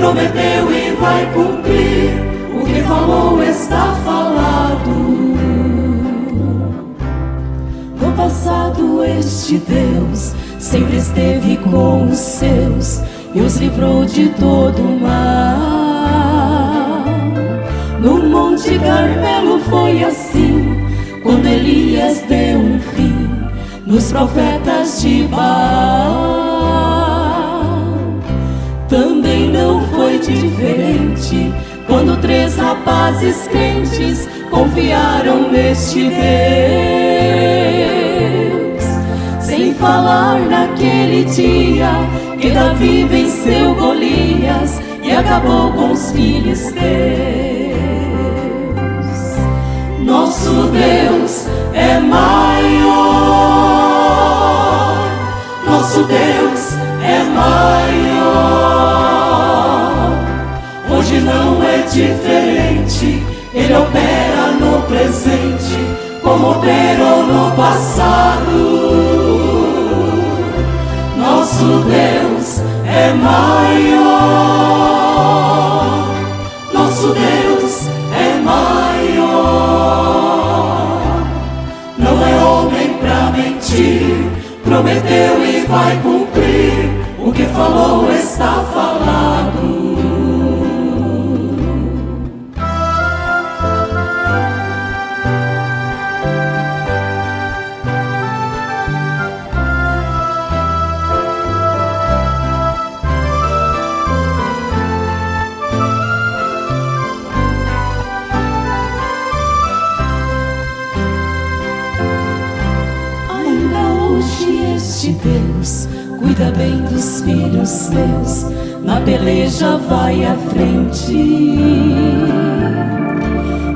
prometeu e vai cumprir, o que falou está falado. No passado este Deus sempre esteve com os seus e os livrou de todo o mal. No Monte Carmelo foi assim, quando Elias deu um fim nos profetas de Baal. Também não foi diferente quando 3 rapazes crentes confiaram neste Deus. Sem falar naquele dia que Davi venceu Golias e acabou com os filisteus. Nosso Deus é maior, nosso Deus é maior. Hoje não é diferente, Ele opera no presente como operou no passado. Nosso Deus é maior, nosso Deus é maior. Não é homem pra mentir, prometeu e vai cumprir, o que falou está falado. Deus cuida bem dos filhos seus, na peleja vai à frente.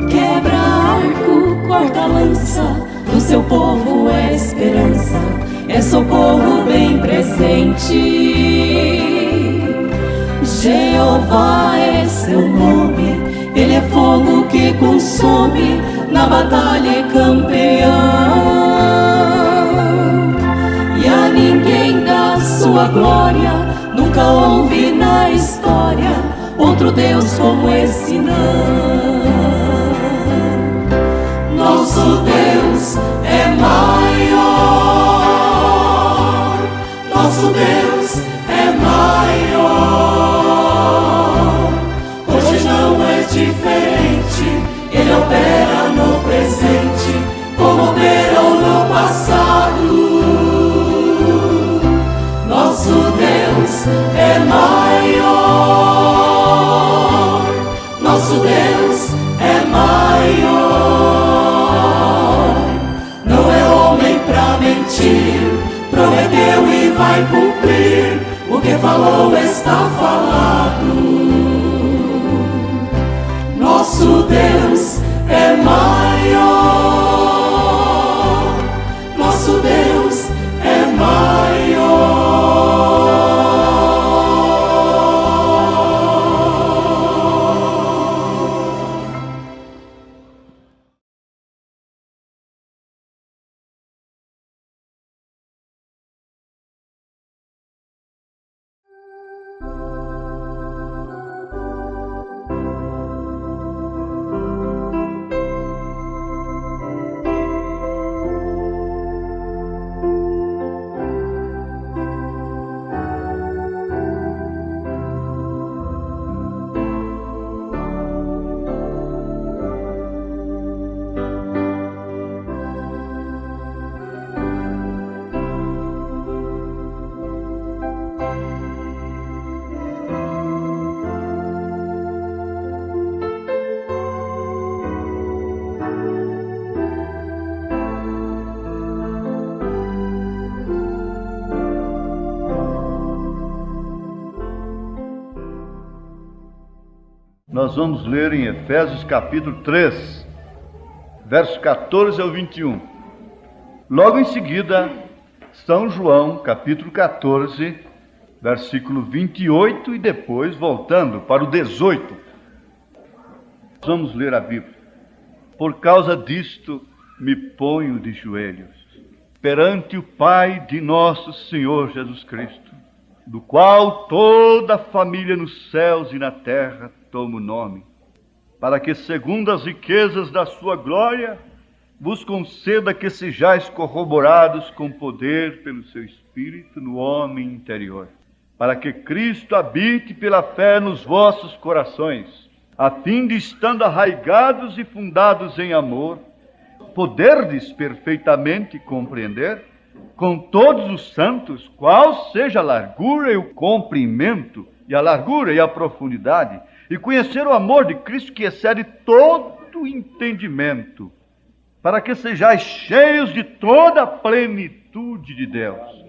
Quebra arco, corta lança, do seu povo é esperança, é socorro bem presente. Jeová é seu nome, Ele é fogo que consome, na batalha é campeão. E a ninguém dá sua glória, nunca houve na história outro Deus como esse não. Nosso Deus é maior, nosso Deus é maior. Hoje não é diferente, Ele opera no presente como operou no passado. Nosso Deus é maior, nosso Deus é maior. Não é homem pra mentir, prometeu e vai cumprir, o que falou está falado. Nosso Deus é maior, nosso Deus é maior. Nós vamos ler em Efésios capítulo 3, versos 14 ao 21. Logo em seguida, São João, capítulo 14, versículo 28, e depois voltando para o 18. Vamos ler a Bíblia. Por causa disto, me ponho de joelhos perante o Pai de nosso Senhor Jesus Cristo, do qual toda a família nos céus e na terra toma o nome, para que, segundo as riquezas da sua glória, vos conceda que sejais corroborados com poder pelo seu Espírito no homem interior, para que Cristo habite pela fé nos vossos corações, a fim de, estando arraigados e fundados em amor, poderdes perfeitamente compreender com todos os santos qual seja a largura e o comprimento, e a largura e a profundidade, e conhecer o amor de Cristo que excede todo entendimento, para que sejais cheios de toda a plenitude de Deus.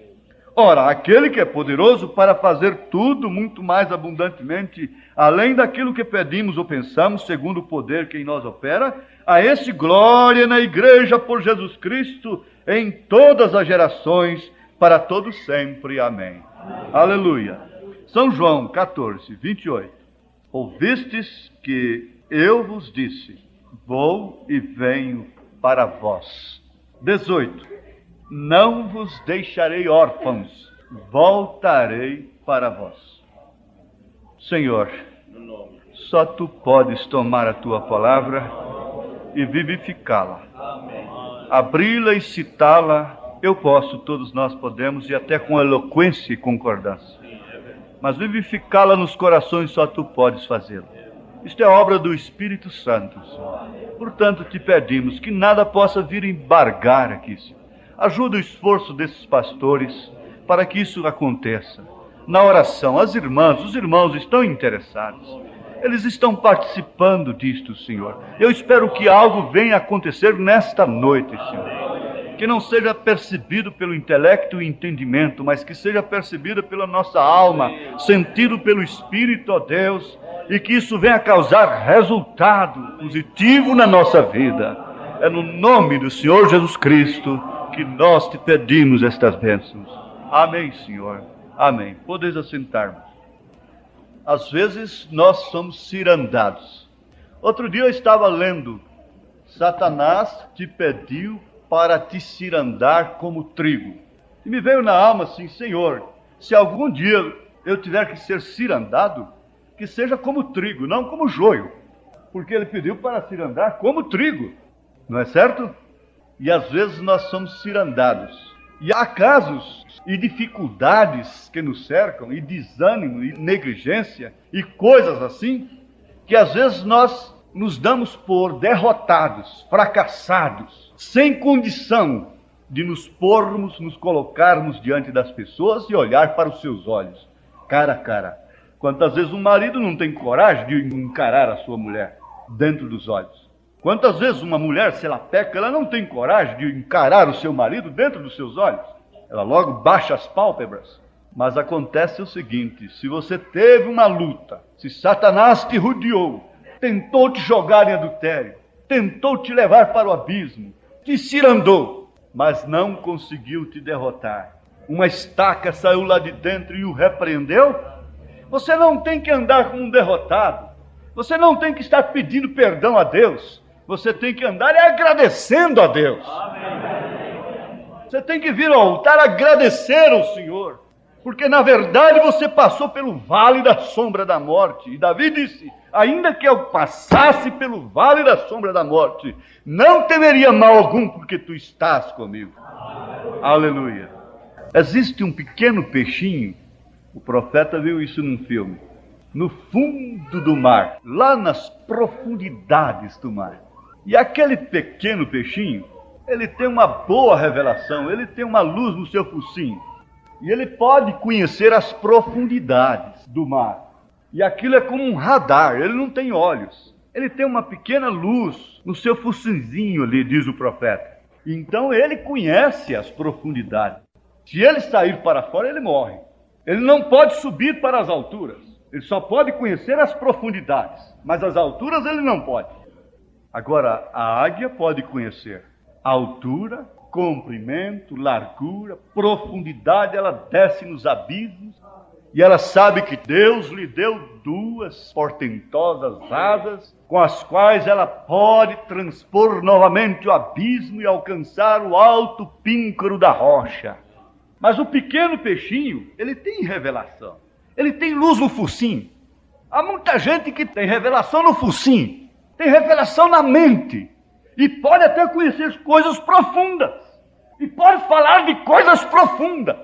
Ora, aquele que é poderoso para fazer tudo muito mais abundantemente, além daquilo que pedimos ou pensamos, segundo o poder que em nós opera, a esse glória na igreja por Jesus Cristo, em todas as gerações, para todos sempre. Amém. Aleluia. São João 14, 28. Ouvistes que eu vos disse, vou e venho para vós. 18. Não vos deixarei órfãos, voltarei para vós. Senhor, só tu podes tomar a tua palavra e vivificá-la. Abri-la e citá-la, eu posso, todos nós podemos, e até com eloquência e concordância. Mas vivificá-la nos corações só tu podes fazê-lo. Isto é obra do Espírito Santo, Senhor. Portanto, te pedimos que nada possa vir embargar aqui, Senhor. Ajuda o esforço desses pastores para que isso aconteça. Na oração, as irmãs, os irmãos estão interessados. Eles estão participando disto, Senhor. Eu espero que algo venha acontecer nesta noite, Senhor. Que não seja percebido pelo intelecto e entendimento, mas que seja percebido pela nossa alma, sentido pelo Espírito, ó Deus, e que isso venha causar resultado positivo na nossa vida. É no nome do Senhor Jesus Cristo que nós te pedimos estas bênçãos. Amém, Senhor. Amém. Podeis assentar-vos. Às vezes nós somos cirandados. Outro dia eu estava lendo: Satanás te pediu para te cirandar como trigo. E me veio na alma assim: Senhor, se algum dia eu tiver que ser cirandado, que seja como trigo, não como joio. Porque ele pediu para cirandar como trigo. Não é certo? E às vezes nós somos cirandados. E há casos e dificuldades que nos cercam, e desânimo, e negligência, e coisas assim, que às vezes nós nos damos por derrotados, fracassados, sem condição de nos pormos, nos colocarmos diante das pessoas e olhar para os seus olhos, cara a cara. Quantas vezes um marido não tem coragem de encarar a sua mulher dentro dos olhos? Quantas vezes uma mulher, se ela peca, ela não tem coragem de encarar o seu marido dentro dos seus olhos? Ela logo baixa as pálpebras. Mas acontece o seguinte: se você teve uma luta, se Satanás te rodeou, tentou te jogar em adultério, tentou te levar para o abismo, te cirandou, mas não conseguiu te derrotar, uma estaca saiu lá de dentro e o repreendeu, você não tem que andar como um derrotado, você não tem que estar pedindo perdão a Deus, você tem que andar agradecendo a Deus. Você tem que vir ao altar agradecer ao Senhor, porque na verdade você passou pelo vale da sombra da morte. E Davi disse: ainda que eu passasse pelo vale da sombra da morte, não temeria mal algum, porque tu estás comigo. Aleluia. Existe um pequeno peixinho, o profeta viu isso num filme, no fundo do mar, lá nas profundidades do mar. E aquele pequeno peixinho, ele tem uma boa revelação, ele tem uma luz no seu focinho. E ele pode conhecer as profundidades do mar. E aquilo é como um radar, ele não tem olhos. Ele tem uma pequena luz no seu focinzinho ali, diz o profeta. Então ele conhece as profundidades. Se ele sair para fora, ele morre. Ele não pode subir para as alturas. Ele só pode conhecer as profundidades. Mas as alturas ele não pode. Agora, a águia pode conhecer a altura, comprimento, largura, profundidade. Ela desce nos abismos e ela sabe que Deus lhe deu duas portentosas asas com as quais ela pode transpor novamente o abismo e alcançar o alto píncaro da rocha. Mas o pequeno peixinho, ele tem revelação. Ele tem luz no focinho. Há muita gente que tem revelação no focinho, tem revelação na mente, e pode até conhecer coisas profundas, e pode falar de coisas profundas.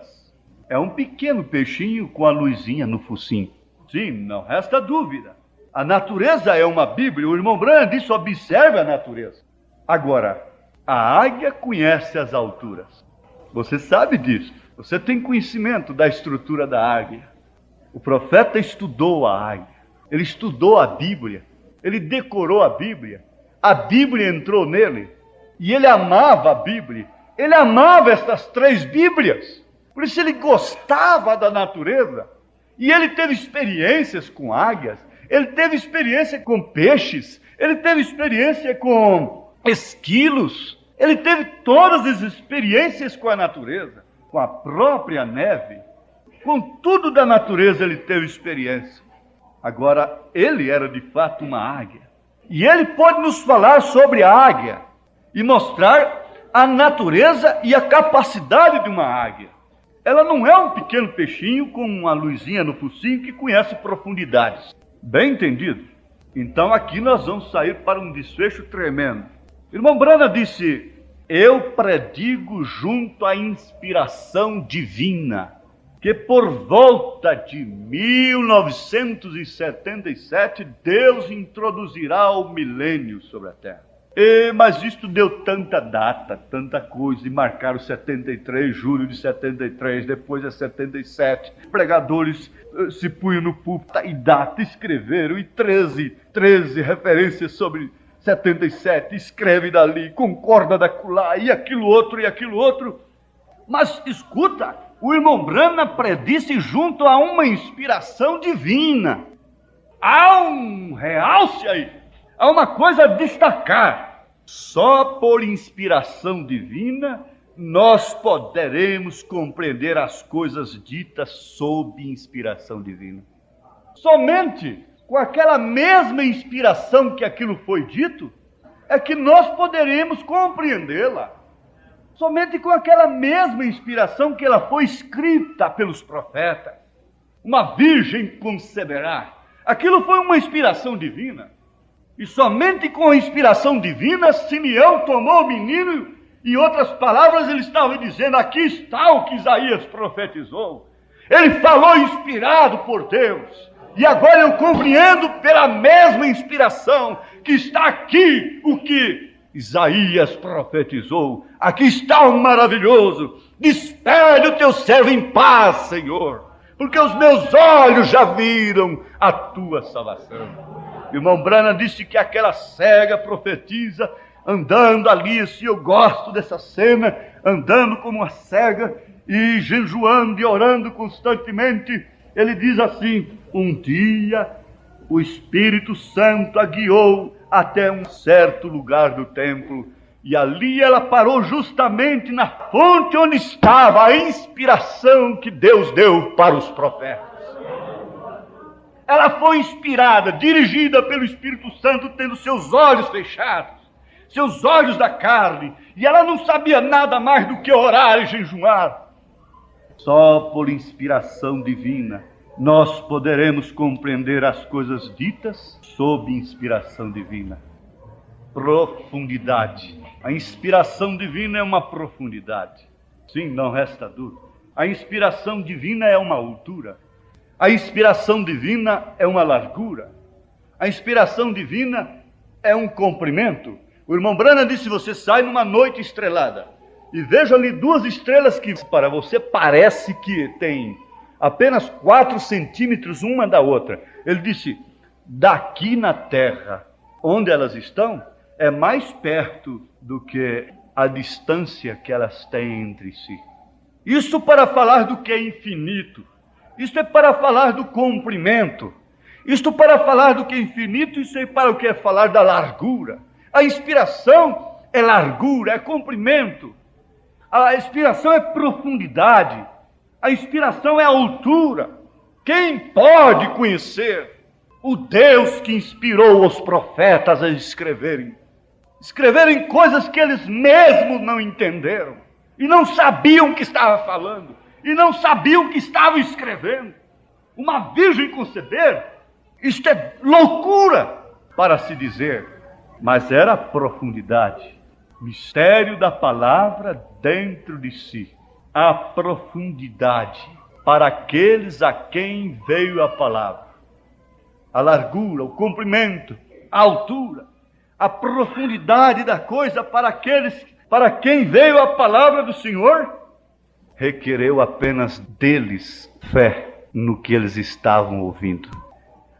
É um pequeno peixinho com a luzinha no focinho. Sim, não resta dúvida. A natureza é uma Bíblia. O irmão Branham disse: observe a natureza. Agora, a águia conhece as alturas. Você sabe disso. Você tem conhecimento da estrutura da águia. O profeta estudou a águia. Ele estudou a Bíblia. Ele decorou a Bíblia. A Bíblia entrou nele. E ele amava a Bíblia. Ele amava estas 3 Bíblias. Por isso ele gostava da natureza. E ele teve experiências com águias. Ele teve experiência com peixes. Ele teve experiência com esquilos. Ele teve todas as experiências com a natureza. Com a própria neve. Com tudo da natureza ele teve experiência. Agora, ele era de fato uma águia. E ele pode nos falar sobre a águia e mostrar a natureza e a capacidade de uma águia. Ela não é um pequeno peixinho com uma luzinha no focinho que conhece profundidades. Bem entendido? Então aqui nós vamos sair para um desfecho tremendo. Irmão Branham disse: eu predigo junto à inspiração divina, que por volta de 1977 Deus introduzirá o milênio sobre a Terra. Mas isto deu tanta data, tanta coisa, e marcaram 73, julho de 73, depois é 77. Pregadores se punham no púlpito e data, escreveram, e 13 referências sobre 77, escreve dali, concorda daquela, e aquilo outro. Mas escuta, o irmão Branham predisse junto a uma inspiração divina. Há um realce aí, há uma coisa a destacar. Só por inspiração divina nós poderemos compreender as coisas ditas sob inspiração divina. Somente com aquela mesma inspiração que aquilo foi dito, é que nós poderemos compreendê-la. Somente com aquela mesma inspiração que ela foi escrita pelos profetas. Uma virgem conceberá. Aquilo foi uma inspiração divina. E somente com a inspiração divina, Simeão tomou o menino, em outras palavras, ele estava dizendo: aqui está o que Isaías profetizou. Ele falou inspirado por Deus. E agora eu compreendo pela mesma inspiração que está aqui o que Isaías profetizou. Aqui está o maravilhoso. Despede o teu servo em paz, Senhor, porque os meus olhos já viram a tua salvação. O irmão Branham disse que aquela cega profetiza andando ali, se eu gosto dessa cena, andando como uma cega e jejuando e orando constantemente. Ele diz assim: um dia o Espírito Santo a guiou até um certo lugar do templo, e ali ela parou justamente na fonte onde estava a inspiração que Deus deu para os profetas. Ela foi inspirada, dirigida pelo Espírito Santo, tendo seus olhos fechados, seus olhos da carne, e ela não sabia nada mais do que orar e jejuar. Só por inspiração divina nós poderemos compreender as coisas ditas sob inspiração divina. Profundidade. A inspiração divina é uma profundidade. Sim, não resta dúvida. A inspiração divina é uma altura. A inspiração divina é uma largura. A inspiração divina é um comprimento. O irmão Branham disse: você sai numa noite estrelada e veja ali 2 estrelas que para você parece que tem apenas 4 centímetros uma da outra. Ele disse: daqui na Terra, onde elas estão, é mais perto do que a distância que elas têm entre si. Isso para falar do que é infinito. Isto é para falar do comprimento. Isto para falar do que é infinito, isso é para o que é falar da largura. A inspiração é largura, é comprimento. A inspiração é profundidade. A inspiração é altura. Quem pode conhecer o Deus que inspirou os profetas a escreverem? Escreverem coisas que eles mesmos não entenderam e não sabiam o que estava falando. e não sabia o que estava escrevendo. Uma virgem conceber? Isto é loucura para se dizer, mas era a profundidade, mistério da palavra dentro de si, a profundidade para aqueles a quem veio a palavra, a largura, o comprimento, a altura, a profundidade da coisa para aqueles para quem veio a palavra do Senhor, requereu apenas deles fé no que eles estavam ouvindo.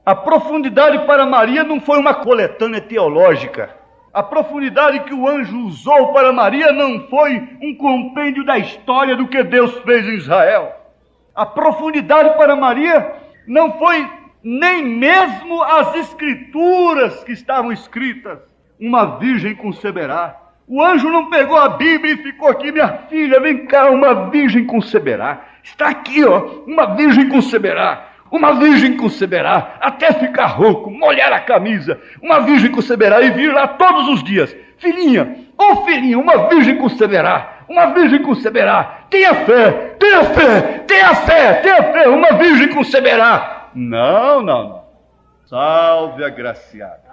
A profundidade para Maria não foi uma coletânea teológica. A profundidade que o anjo usou para Maria não foi um compêndio da história do que Deus fez em Israel. A profundidade para Maria não foi nem mesmo as escrituras que estavam escritas. Uma virgem conceberá. O anjo não pegou a Bíblia e ficou aqui, minha filha, vem cá, uma virgem conceberá. Está aqui, ó, uma virgem conceberá. Uma virgem conceberá, até ficar rouco, molhar a camisa. Uma virgem conceberá e vir lá todos os dias. Filhinha, ô filhinha, uma virgem conceberá. Uma virgem conceberá. Tenha fé, tenha fé, tenha fé, tenha fé. Uma virgem conceberá. Não, não, não. Salve a agraciada.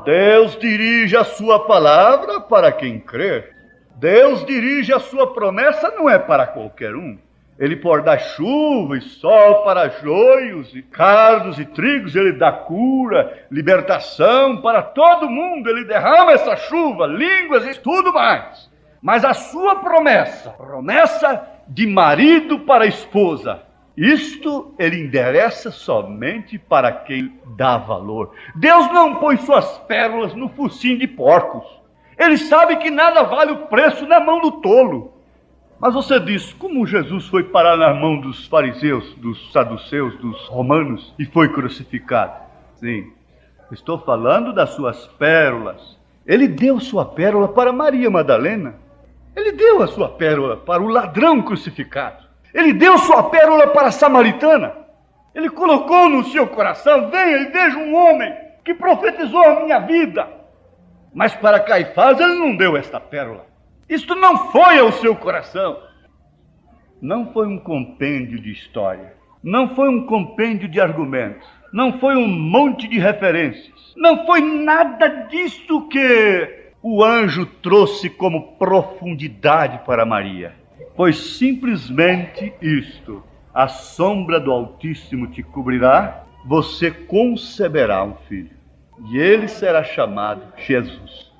Deus dirige a sua palavra para quem crer. Deus dirige a sua promessa, não é para qualquer um. Ele pode dar chuva e sol para joios e cardos e trigos. Ele dá cura, libertação para todo mundo. Ele derrama essa chuva, línguas e tudo mais. Mas a sua promessa de marido para a esposa, isto ele endereça somente para quem dá valor. Deus não põe suas pérolas no focinho de porcos. Ele sabe que nada vale o preço na mão do tolo. Mas você diz, como Jesus foi parar na mão dos fariseus, dos saduceus, dos romanos e foi crucificado? Sim, estou falando das suas pérolas. Ele deu sua pérola para Maria Madalena. Ele deu a sua pérola para o ladrão crucificado. Ele deu sua pérola para a samaritana. Ele colocou no seu coração, venha e veja um homem que profetizou a minha vida. Mas para Caifás ele não deu esta pérola. Isto não foi ao seu coração. Não foi um compêndio de história. Não foi um compêndio de argumentos. Não foi um monte de referências. Não foi nada disso que o anjo trouxe como profundidade para Maria. Foi simplesmente isto. A sombra do Altíssimo te cobrirá, você conceberá um filho. E ele será chamado Jesus.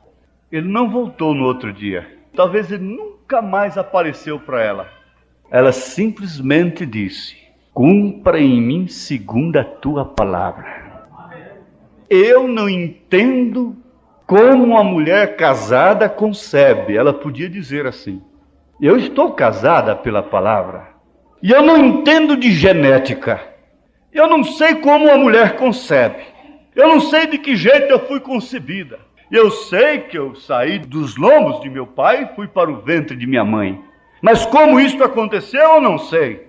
Ele não voltou no outro dia. Talvez ele nunca mais apareceu para ela. Ela simplesmente disse, cumpra em mim segundo a tua palavra. Eu não entendo como uma mulher casada concebe. Ela podia dizer assim, eu estou casada pela palavra. E eu não entendo de genética. Eu não sei como uma mulher concebe. Eu não sei de que jeito eu fui concebida. Eu sei que eu saí dos lombos de meu pai e fui para o ventre de minha mãe. Mas como isto aconteceu, eu não sei.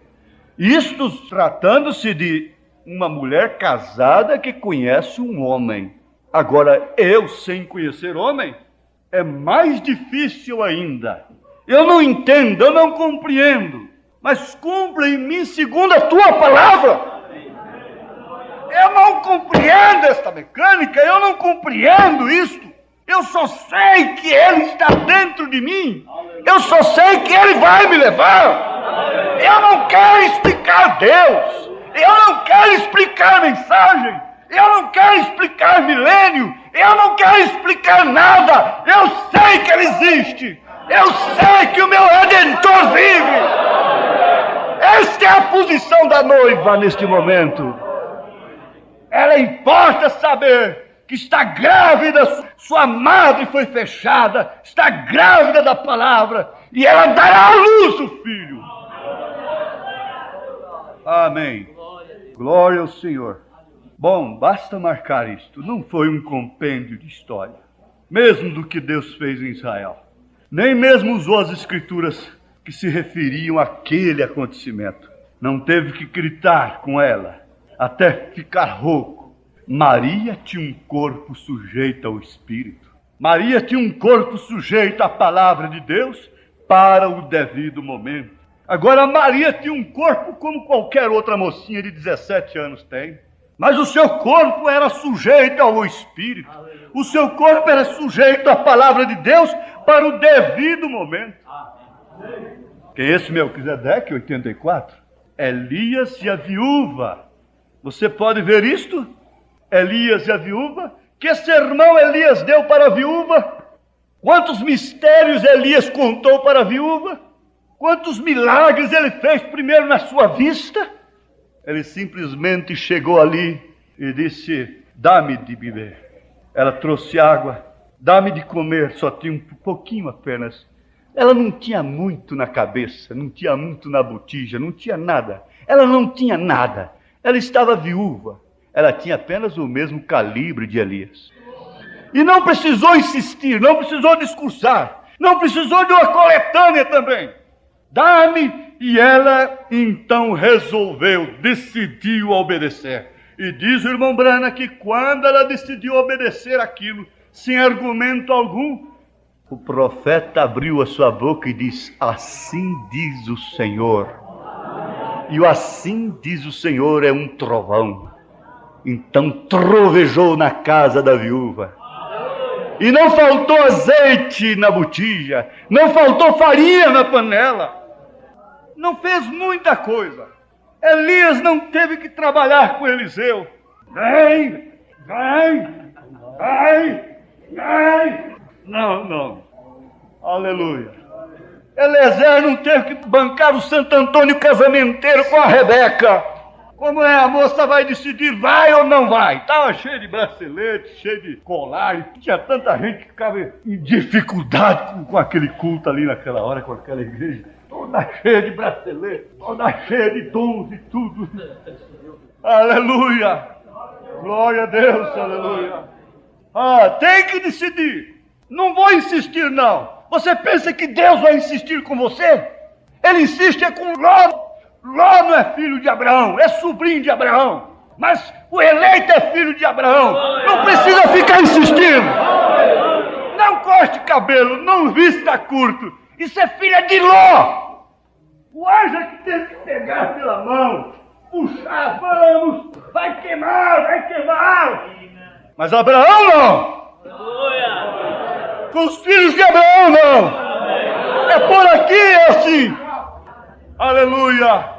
Isto tratando-se de uma mulher casada que conhece um homem. Agora, eu sem conhecer homem, é mais difícil ainda. Eu não entendo, eu não compreendo. Mas cumpra em mim segundo a tua palavra. Eu não compreendo esta mecânica, eu não compreendo isto. Eu só sei que Ele está dentro de mim. Eu só sei que Ele vai me levar. Eu não quero explicar Deus. Eu não quero explicar mensagem. Eu não quero explicar milênio. Eu não quero explicar nada. Eu sei que Ele existe. Eu sei que o meu Redentor vive. Esta é a posição da noiva neste momento. Ela importa saber que está grávida, sua madre foi fechada, está grávida da palavra, e ela dará à luz o filho. Amém. Glória ao Senhor. Bom, basta marcar isto. Não foi um compêndio de história, mesmo do que Deus fez em Israel. Nem mesmo usou as escrituras que se referiam àquele acontecimento. Não teve que gritar com ela, até ficar rouco. Maria tinha um corpo sujeito ao Espírito. Maria tinha um corpo sujeito à palavra de Deus, para o devido momento. Agora, Maria tinha um corpo como qualquer outra mocinha de 17 anos tem, mas o seu corpo era sujeito ao Espírito. O seu corpo era sujeito à palavra de Deus para o devido momento. Quem é esse Melquisedeque, 84? Elias e a viúva. Você pode ver isto? Elias e a viúva. Que sermão Elias deu para a viúva? Quantos mistérios Elias contou para a viúva? Quantos milagres ele fez primeiro na sua vista? Ele simplesmente chegou ali e disse: dá-me de beber. Ela trouxe água. Dá-me de comer. Só tinha um pouquinho apenas. Ela não tinha muito na cabeça, não tinha muito na botija, não tinha nada. Ela não tinha nada. Ela estava viúva. Ela tinha apenas o mesmo calibre de Elias. E não precisou insistir, não precisou discursar, não precisou de uma coletânea também. Dá-me. E ela então resolveu, decidiu obedecer. E diz o irmão Brana que quando ela decidiu obedecer aquilo, sem argumento algum, o profeta abriu a sua boca e disse: assim diz o Senhor. E o assim diz o Senhor é um trovão. Então trovejou na casa da viúva. E não faltou azeite na botija, não faltou farinha na panela. Não fez muita coisa. Elias não teve que trabalhar com Eliseu. Vem. Não. Aleluia. Eliezer não teve que bancar o Santo Antônio casamenteiro com a Rebeca. Como é, a moça vai decidir, vai ou não vai? Estava cheio de bracelete, cheio de colar. Tinha tanta gente que ficava em dificuldade com aquele culto ali naquela hora, com aquela igreja. Toda cheia de bracelete, toda cheia de dons e tudo. Aleluia. Glória a Deus, aleluia. Tem que decidir. Não vou insistir, não. Você pensa que Deus vai insistir com você? Ele insiste com Ló. Ló não é filho de Abraão, é sobrinho de Abraão. Mas o eleito é filho de Abraão. Não precisa ficar insistindo. Não corte cabelo, não vista curto. Isso é filha de Ló. O anjo é que tem que pegar pela mão, puxar, vamos, vai queimar. Mas Abraão não. Com os filhos de Abraão não. É por aqui, é assim. Aleluia.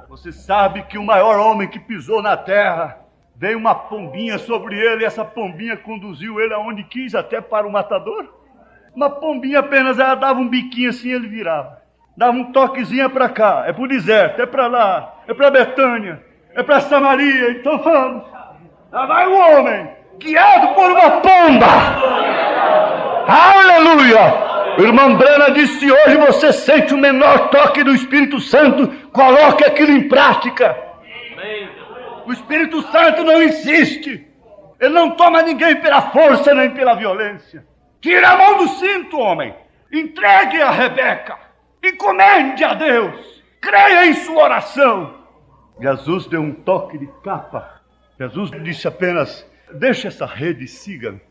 Você sabe que o maior homem que pisou na terra, veio uma pombinha sobre ele, e essa pombinha conduziu ele aonde quis, até para o matador. Uma pombinha apenas, ela dava um biquinho assim, ele virava. Dava um toquezinho para cá, é para o deserto, é para lá, é para Betânia, é para Samaria, então vamos. Lá vai o homem, guiado por uma pomba. Aleluia! O irmão Brana disse: se hoje você sente o menor toque do Espírito Santo, coloque aquilo em prática. O Espírito Santo não insiste. Ele não toma ninguém pela força nem pela violência. Tira a mão do cinto, homem. Entregue a Rebeca. Encomende a Deus. Creia em sua oração. Jesus deu um toque de capa. Jesus disse apenas: deixa essa rede e siga-me.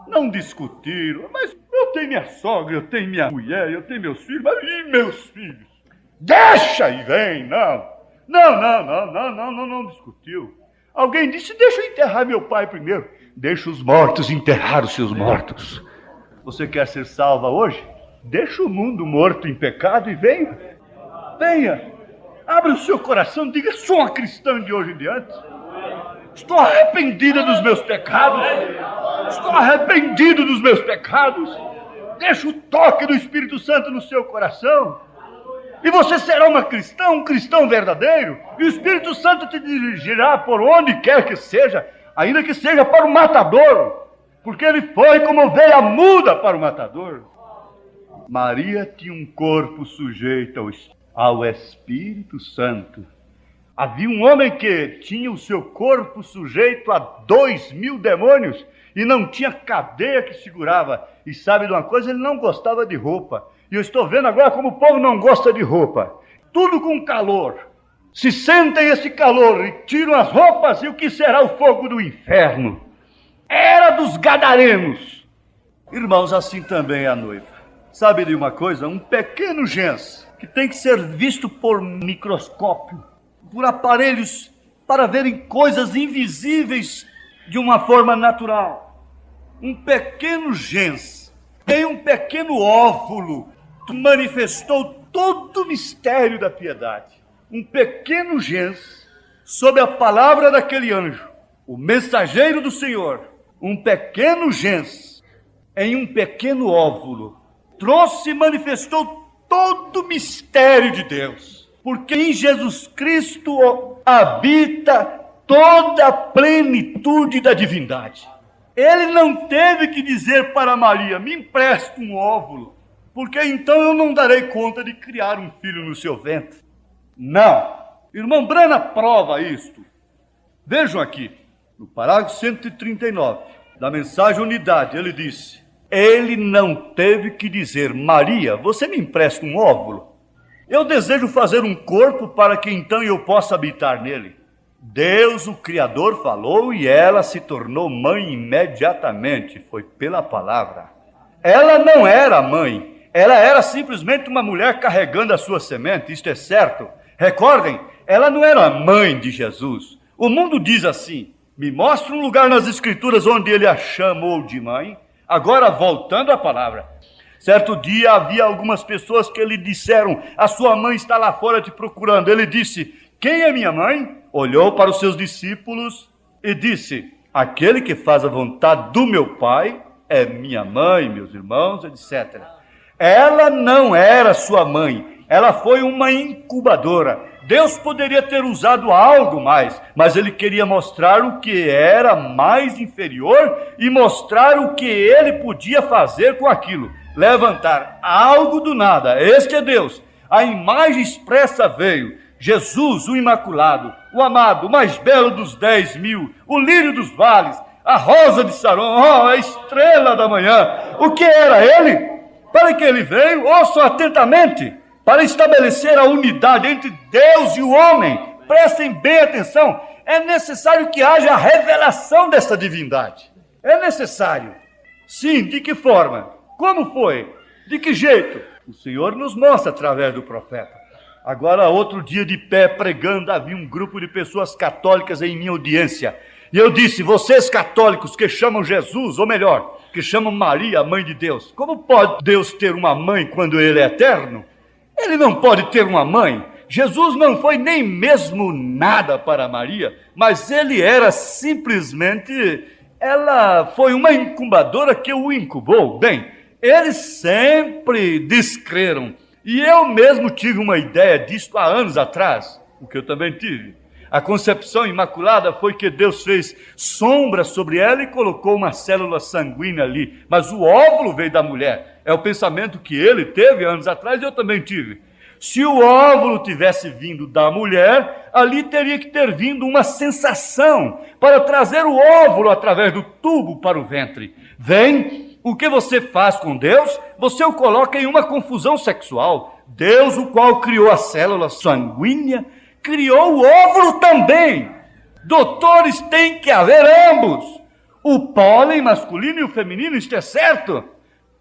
Não discutiram. Mas eu tenho minha sogra, eu tenho minha mulher, eu tenho meus filhos. Mas e meus filhos? Deixa e vem. Não discutiu. Alguém disse: deixa eu enterrar meu pai primeiro. Deixa os mortos enterrar os seus mortos. Você quer ser salva hoje? Deixa o mundo morto em pecado e venha. Venha. Abre o seu coração, diga: sou uma cristã de hoje em diante. Estou arrependida dos meus pecados. Estou arrependido dos meus pecados. Deixa o toque do Espírito Santo no seu coração. E você será uma cristã, um cristão verdadeiro. E o Espírito Santo te dirigirá por onde quer que seja, ainda que seja para o matador. Porque ele foi como ovelha muda para o matador. Maria tinha um corpo sujeito ao Espírito Santo. Havia um homem que tinha o seu corpo sujeito a 2.000 demônios e não tinha cadeia que segurava. E sabe de uma coisa? Ele não gostava de roupa. E eu estou vendo agora como o povo não gosta de roupa. Tudo com calor. Se sentem esse calor e tiram as roupas, e o que será o fogo do inferno? Era dos gadarenos. Irmãos, assim também é a noiva. Sabe de uma coisa? Um pequeno gens que tem que ser visto por microscópio, por aparelhos para verem coisas invisíveis de uma forma natural. Um pequeno gens, em um pequeno óvulo, manifestou todo o mistério da piedade. Um pequeno gens, sob a palavra daquele anjo, o mensageiro do Senhor, um pequeno gens, em um pequeno óvulo, trouxe e manifestou todo o mistério de Deus. Porque em Jesus Cristo habita toda a plenitude da divindade. Ele não teve que dizer para Maria, me empresta um óvulo, porque então eu não darei conta de criar um filho no seu ventre. Não. Irmão Brana prova isto. Vejam aqui, no parágrafo 139 da mensagem Unidade, ele disse, ele não teve que dizer, Maria, você me empresta um óvulo? Eu desejo fazer um corpo para que então eu possa habitar nele. Deus, o Criador, falou e ela se tornou mãe imediatamente. Foi pela palavra. Ela não era mãe. Ela era simplesmente uma mulher carregando a sua semente. Isto é certo. Recordem, ela não era mãe de Jesus. O mundo diz assim, me mostra um lugar nas Escrituras onde ele a chamou de mãe. Agora, voltando à palavra. Certo dia havia algumas pessoas que lhe disseram, a sua mãe está lá fora te procurando. Ele disse, quem é minha mãe? Olhou para os seus discípulos e disse, aquele que faz a vontade do meu Pai é minha mãe, meus irmãos, etc. Ela não era sua mãe, ela foi uma incubadora. Deus poderia ter usado algo mais, mas ele queria mostrar o que era mais inferior e mostrar o que ele podia fazer com aquilo. Levantar algo do nada. Este é Deus. A imagem expressa veio. Jesus, o Imaculado, o amado, o mais belo dos 10.000, o lírio dos vales, a rosa de Saron, a estrela da manhã. O que era ele? Para que ele veio? Ouçam atentamente. Para estabelecer a unidade entre Deus e o homem. Prestem bem atenção. É necessário que haja a revelação dessa divindade. É necessário. Sim, de que forma? Como foi? De que jeito? O Senhor nos mostra através do profeta. Agora, outro dia de pé pregando, havia um grupo de pessoas católicas em minha audiência. E eu disse, vocês católicos que chamam Jesus, ou melhor, que chamam Maria, a mãe de Deus, como pode Deus ter uma mãe quando ele é eterno? Ele não pode ter uma mãe. Jesus não foi nem mesmo nada para Maria, mas ele era simplesmente, ela foi uma incubadora que o incubou. Bem, eles sempre descreram. E eu mesmo tive uma ideia disso há anos atrás, o que eu também tive. A concepção imaculada foi que Deus fez sombra sobre ela e colocou uma célula sanguínea ali. Mas o óvulo veio da mulher. É o pensamento que ele teve anos atrás e eu também tive. Se o óvulo tivesse vindo da mulher, ali teria que ter vindo uma sensação para trazer o óvulo através do tubo para o ventre. Vem, o que você faz com Deus? Você o coloca em uma confusão sexual. Deus, o qual criou a célula sanguínea, criou o óvulo também. Doutores, tem que haver ambos. O pólen masculino e o feminino, isto é certo?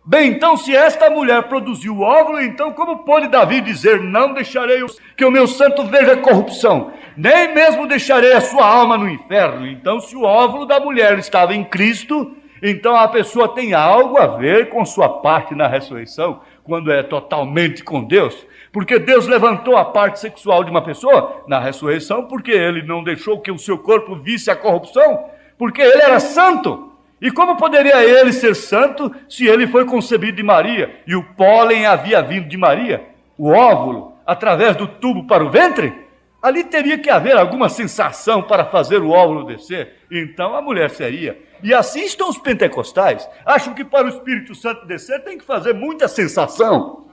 Bem, então, se esta mulher produziu o óvulo, então como pode Davi dizer, não deixarei que o meu santo veja corrupção, nem mesmo deixarei a sua alma no inferno? Então, se o óvulo da mulher estava em Cristo, então a pessoa tem algo a ver com sua parte na ressurreição, quando é totalmente com Deus. Porque Deus levantou a parte sexual de uma pessoa na ressurreição, porque ele não deixou que o seu corpo visse a corrupção, porque ele era santo. E como poderia ele ser santo se ele foi concebido de Maria e o pólen havia vindo de Maria, o óvulo, através do tubo para o ventre? Ali teria que haver alguma sensação para fazer o óvulo descer. Então a mulher seria. E assim estão os pentecostais. Acham que para o Espírito Santo descer tem que fazer muita sensação.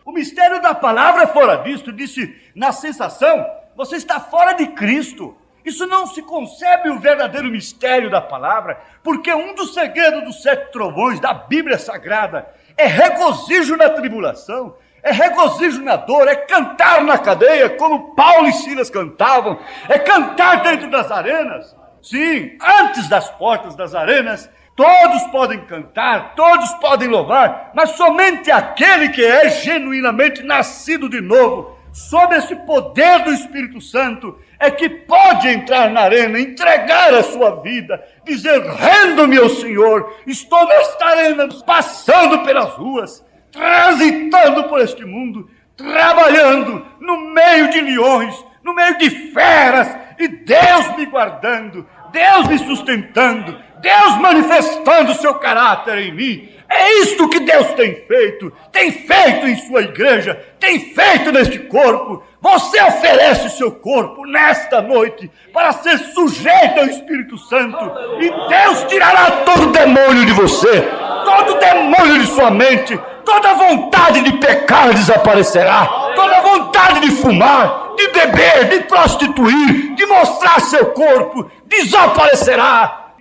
O mistério da palavra é fora disto. Disse, na sensação, você está fora de Cristo. Isso não se concebe o verdadeiro mistério da palavra, porque um dos segredos dos 7 trovões da Bíblia Sagrada é regozijo na tribulação, é regozijo na dor, é cantar na cadeia, como Paulo e Silas cantavam, é cantar dentro das arenas. Sim, antes das portas das arenas, Todos podem cantar, todos podem louvar, mas somente aquele que é genuinamente nascido de novo, sob esse poder do Espírito Santo, é que pode entrar na arena, entregar a sua vida, dizer: rendo-me ao Senhor, estou nesta arena, passando pelas ruas, transitando por este mundo, trabalhando no meio de leões, no meio de feras, e Deus me guardando, Deus me sustentando, Deus manifestando o seu caráter em mim. É isto que Deus tem feito em sua igreja, tem feito neste corpo. Você oferece o seu corpo nesta noite para ser sujeito ao Espírito Santo, e Deus tirará todo demônio de você, todo demônio de sua mente, toda vontade de pecar desaparecerá, toda vontade de fumar, de beber, de prostituir, de mostrar seu corpo desaparecerá.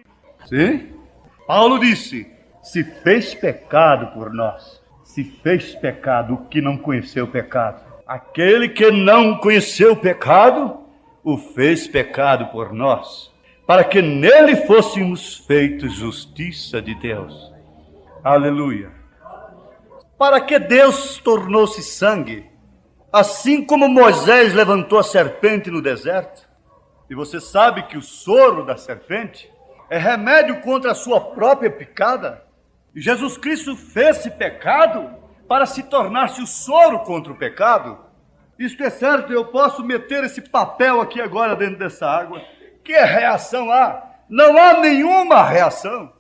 Sim? Paulo disse: se fez pecado por nós, se fez pecado o que não conheceu o pecado. Aquele que não conheceu o pecado, o fez pecado por nós, para que nele fôssemos feitos justiça de Deus. Aleluia. Para que Deus tornou-se sangue, assim como Moisés levantou a serpente no deserto. E você sabe que o soro da serpente é remédio contra a sua própria picada. E Jesus Cristo fez-se pecado para se tornar-se o soro contra o pecado. Isto é certo, eu posso meter esse papel aqui agora dentro dessa água. Que reação há? Não há nenhuma reação.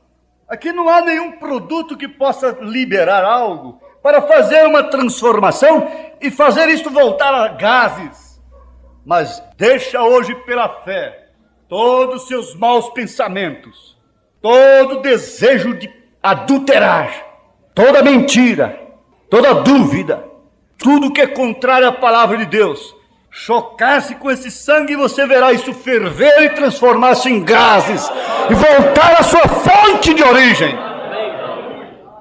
Aqui não há nenhum produto que possa liberar algo para fazer uma transformação e fazer isto voltar a gases. Mas deixa hoje pela fé todos os seus maus pensamentos, todo desejo de adulterar, toda mentira, toda dúvida, tudo que é contrário à palavra de Deus. Chocar-se com esse sangue, e você verá isso ferver e transformar-se em gases e voltar à sua fonte de origem.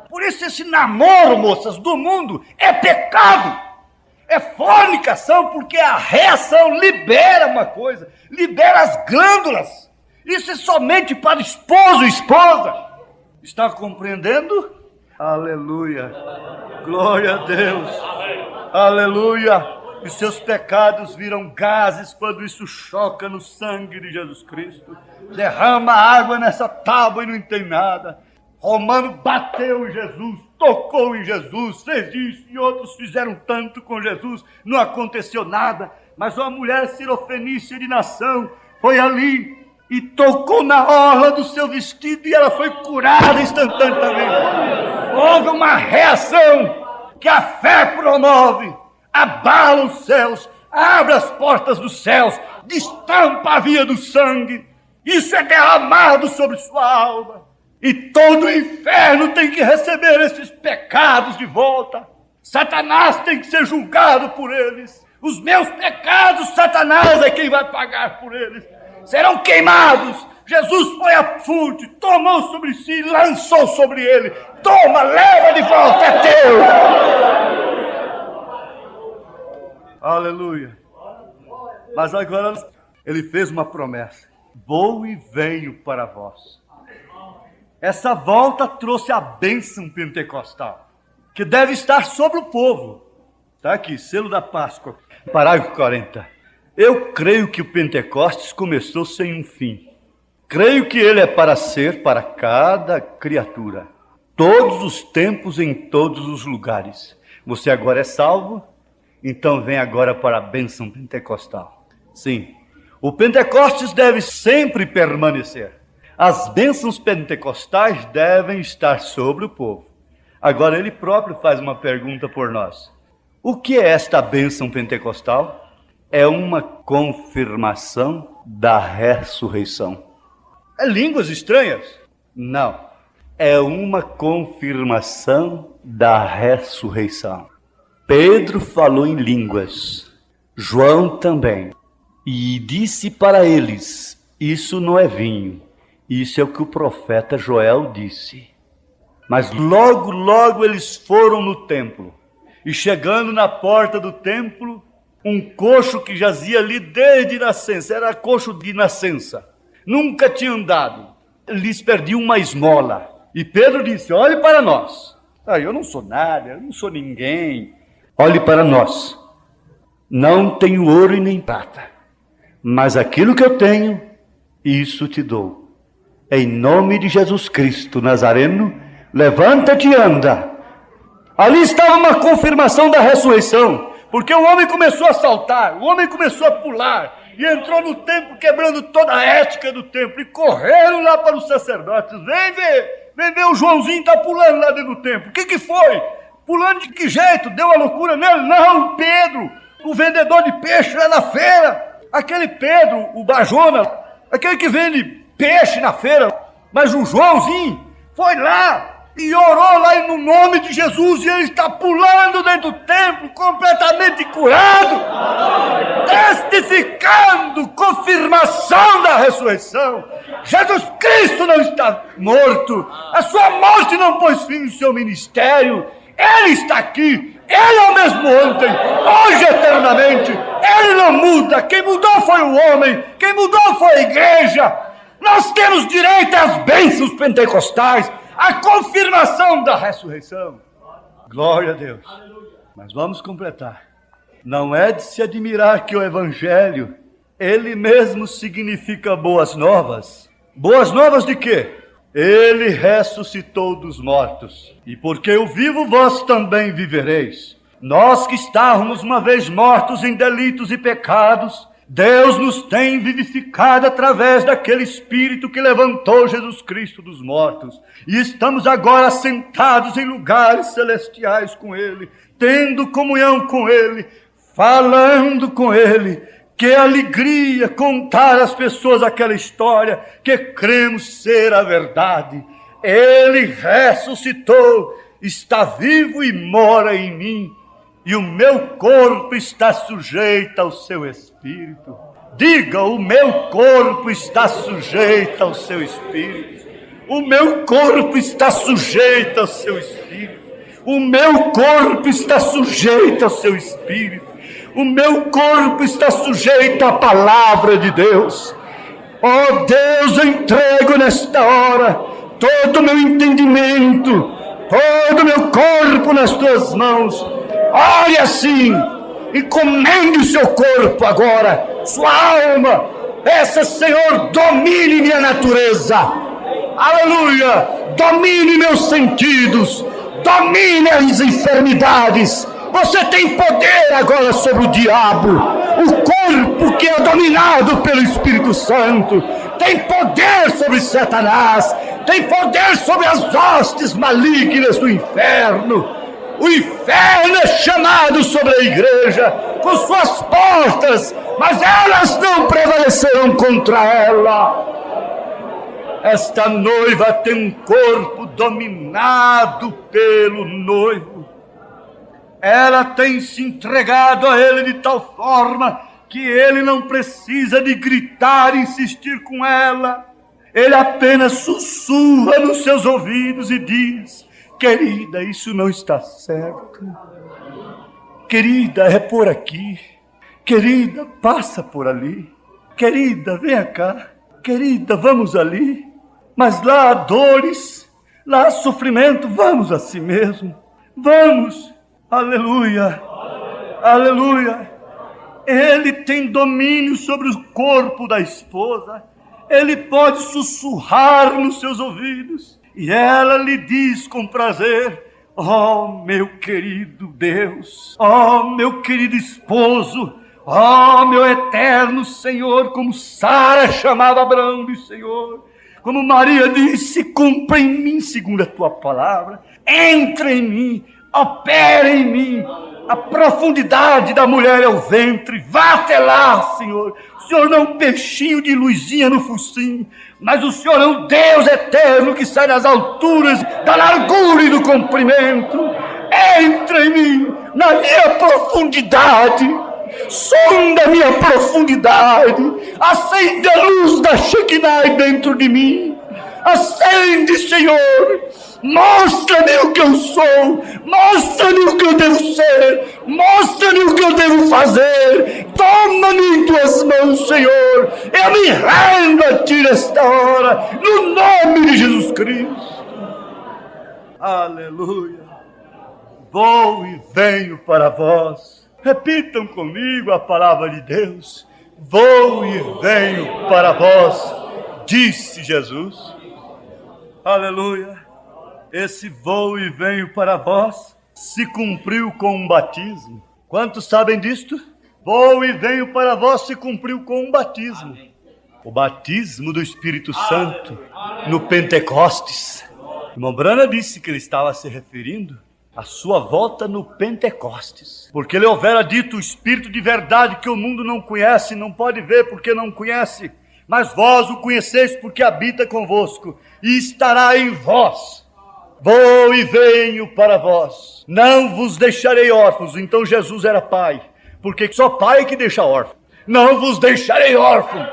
Por isso esse namoro, moças, do mundo é pecado, é fornicação, porque a reação libera uma coisa, libera as glândulas. Isso é somente para esposo e esposa. Está compreendendo? Aleluia, glória a Deus, aleluia. E seus pecados viram gases quando isso choca no sangue de Jesus Cristo. Derrama água nessa tábua e não tem nada. Romano bateu em Jesus, tocou em Jesus, fez isso, e outros fizeram tanto com Jesus, não aconteceu nada. Mas uma mulher sirofenícia de nação foi ali e tocou na orla do seu vestido, e ela foi curada instantaneamente. Houve uma reação que a fé promove, abala os céus, abre as portas dos céus, destampa a via do sangue. Isso é derramado sobre sua alma. E todo o inferno tem que receber esses pecados de volta. Satanás tem que ser julgado por eles. Os meus pecados, Satanás é quem vai pagar por eles. Serão queimados. Jesus foi a fonte, tomou sobre si, lançou sobre ele. Toma, leva de volta, é teu. Aleluia. Mas agora ele fez uma promessa: vou e venho para vós. Essa volta trouxe a bênção pentecostal, que deve estar sobre o povo. Está aqui, selo da Páscoa, parágrafo 40. Eu creio que o Pentecostes começou sem um fim. Creio que ele é para ser para cada criatura, todos os tempos, em todos os lugares. Você agora é salvo, então vem agora para a bênção pentecostal. Sim, o Pentecostes deve sempre permanecer. As bênçãos pentecostais devem estar sobre o povo. Agora ele próprio faz uma pergunta por nós. O que é esta bênção pentecostal? É uma confirmação da ressurreição. É línguas estranhas? Não. É uma confirmação da ressurreição. Pedro falou em línguas, João também, e disse para eles: isso não é vinho, isso é o que o profeta Joel disse. Mas logo eles foram no templo, e chegando na porta do templo, um coxo que jazia ali desde nascença, era coxo de nascença, nunca tinha andado, lhes pediu uma esmola. E Pedro disse: olhe para nós. Eu não sou nada, eu não sou ninguém. Olhe para nós. Não tenho ouro e nem prata, mas aquilo que eu tenho, isso te dou. Em nome de Jesus Cristo Nazareno, levanta-te e anda. Ali estava uma confirmação da ressurreição, porque o homem começou a saltar, o homem começou a pular, e entrou no templo quebrando toda a ética do templo, e correram lá para os sacerdotes: vem ver, o Joãozinho está pulando lá dentro do templo. O que foi? Pulando de que jeito? Deu a loucura nele? Não, Pedro, o vendedor de peixe lá na feira, aquele Pedro, o Bajona, aquele que vende peixe na feira. Mas o Joãozinho foi lá e orou lá no nome de Jesus, e ele está pulando dentro do templo, completamente curado, testificando, confirmação da ressurreição. Jesus Cristo não está morto, a sua morte não pôs fim no seu ministério. Ele está aqui, ele é o mesmo ontem, hoje, eternamente. Ele não muda. Quem mudou foi o homem, quem mudou foi a igreja. Nós temos direito às bênçãos pentecostais, a confirmação da ressurreição. Glória a Deus. Mas vamos completar. Não é de se admirar que o Evangelho, ele mesmo significa boas novas. Boas novas de quê? Ele ressuscitou dos mortos. E porque eu vivo, vós também vivereis. Nós que estávamos uma vez mortos em delitos e pecados, Deus nos tem vivificado através daquele Espírito que levantou Jesus Cristo dos mortos. E estamos agora sentados em lugares celestiais com Ele, tendo comunhão com Ele, falando com Ele. Que alegria contar às pessoas aquela história que cremos ser a verdade. Ele ressuscitou, está vivo e mora em mim. E o meu corpo está sujeito ao seu espírito. Diga: o meu corpo está sujeito ao seu espírito. O meu corpo está sujeito ao seu espírito. O meu corpo está sujeito ao seu espírito. O meu corpo está sujeito à palavra de Deus. Oh Deus, eu entrego nesta hora todo o meu entendimento, todo o meu corpo nas tuas mãos. Ore assim, encomende o seu corpo agora, sua alma. Peça: Senhor, domine minha natureza. Aleluia! Domine meus sentidos, domine as enfermidades. Você tem poder agora sobre o diabo. O corpo que é dominado pelo Espírito Santo tem poder sobre Satanás, tem poder sobre as hostes malignas do inferno. O inferno é chamado sobre a igreja com suas portas, mas elas não prevalecerão contra ela. Esta noiva tem um corpo dominado pelo noivo. Ela tem se entregado a ele de tal forma que ele não precisa de gritar e insistir com ela. Ele apenas sussurra nos seus ouvidos e diz: querida, isso não está certo. Querida, é por aqui. Querida, passa por ali. Querida, venha cá. Querida, vamos ali. Mas lá há dores, lá há sofrimento. Vamos a si mesmo. Vamos. Aleluia, aleluia. Ele tem domínio sobre o corpo da esposa. Ele pode sussurrar nos seus ouvidos e ela lhe diz com prazer: oh meu querido Deus, oh meu querido esposo, oh meu eterno Senhor. Como Sara chamava Abraão de Senhor, como Maria disse: cumpra em mim segundo a tua palavra. Entra em mim, opera em mim. A profundidade da mulher é o ventre. Vá até lá, Senhor. O Senhor não é um peixinho de luzinha no focinho, mas o Senhor é um Deus eterno que sai das alturas, da largura e do comprimento. Entra em mim, na minha profundidade. Sonda a minha profundidade. Acende a luz da Shekinah dentro de mim. Acende, Senhor. Mostra-me o que eu sou, mostra-me o que eu devo ser, mostra-me o que eu devo fazer. Toma-me em tuas mãos, Senhor. Eu me rendo a ti nesta hora, no nome de Jesus Cristo. Aleluia. Vou e venho para vós. Repitam comigo a palavra de Deus. Vou e venho para vós, disse Jesus. Aleluia. Esse vou e venho para vós se cumpriu com um batismo. Quantos sabem disto? Vou e venho para vós se cumpriu com um batismo. O batismo do Espírito Santo no Pentecostes. O irmão Branham disse que ele estava se referindo à sua volta no Pentecostes. Porque ele houvera dito o Espírito de verdade que o mundo não conhece, não pode ver porque não conhece. Mas vós o conheceis porque habita convosco e estará em vós. Vou e venho para vós. Não vos deixarei órfãos. Então Jesus era pai. Porque só pai é que deixa órfão. Não vos deixarei órfãos.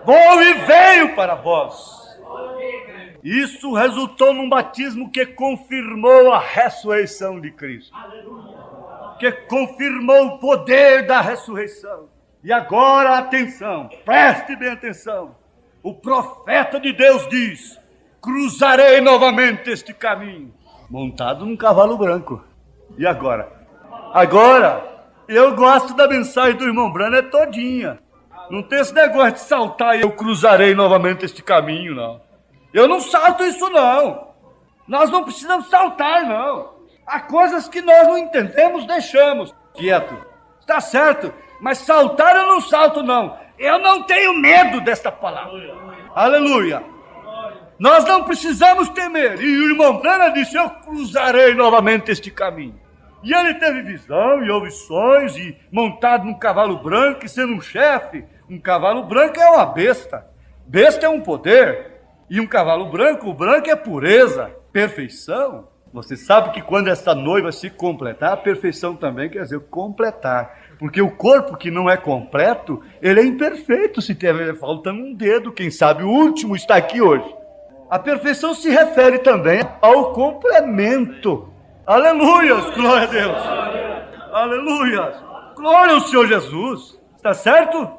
Vou e venho para vós. Isso resultou num batismo que confirmou a ressurreição de Cristo. Que confirmou o poder da ressurreição. E agora, atenção, preste bem atenção. O profeta de Deus diz: cruzarei novamente este caminho, montado num cavalo branco. E agora? Agora, eu gosto da mensagem do irmão Branham, é todinha. Não tem esse negócio de saltar e eu cruzarei novamente este caminho, não. Eu não salto isso, não. Nós não precisamos saltar, não. Há coisas que nós não entendemos, deixamos. Quieto. Está certo, mas saltar eu não salto, não. Eu não tenho medo desta palavra. Aleluia. Nós não precisamos temer. E o irmão Branham disse: eu cruzarei novamente este caminho. E ele teve visão e ouve sonhos, e montado num cavalo branco, e sendo um chefe. Um cavalo branco é uma besta. Besta é um poder. E um cavalo branco, o branco é pureza, perfeição. Você sabe que quando essa noiva se completar, a perfeição também quer dizer completar. Porque o corpo que não é completo, ele é imperfeito. Se tiver faltando um dedo, quem sabe o último está aqui hoje. A perfeição se refere também ao complemento. Aleluias, glória a Deus. Aleluias, glória ao Senhor Jesus. Está certo?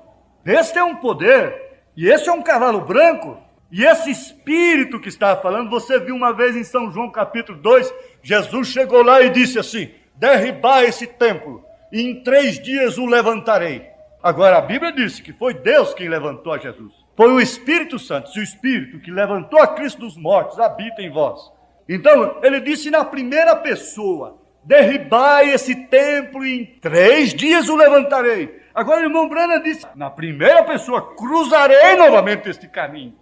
Este é um poder, e esse é um cavalo branco, e esse Espírito que está falando, você viu uma vez em São João capítulo 2, Jesus chegou lá e disse assim: derribai esse templo, e em 3 dias o levantarei. Agora a Bíblia disse que foi Deus quem levantou a Jesus. Foi o Espírito Santo, se o Espírito que levantou a Cristo dos mortos habita em vós. Então ele disse na primeira pessoa: derribai esse templo e em 3 dias o levantarei. Agora o irmão Branham disse na primeira pessoa: cruzarei novamente este caminho.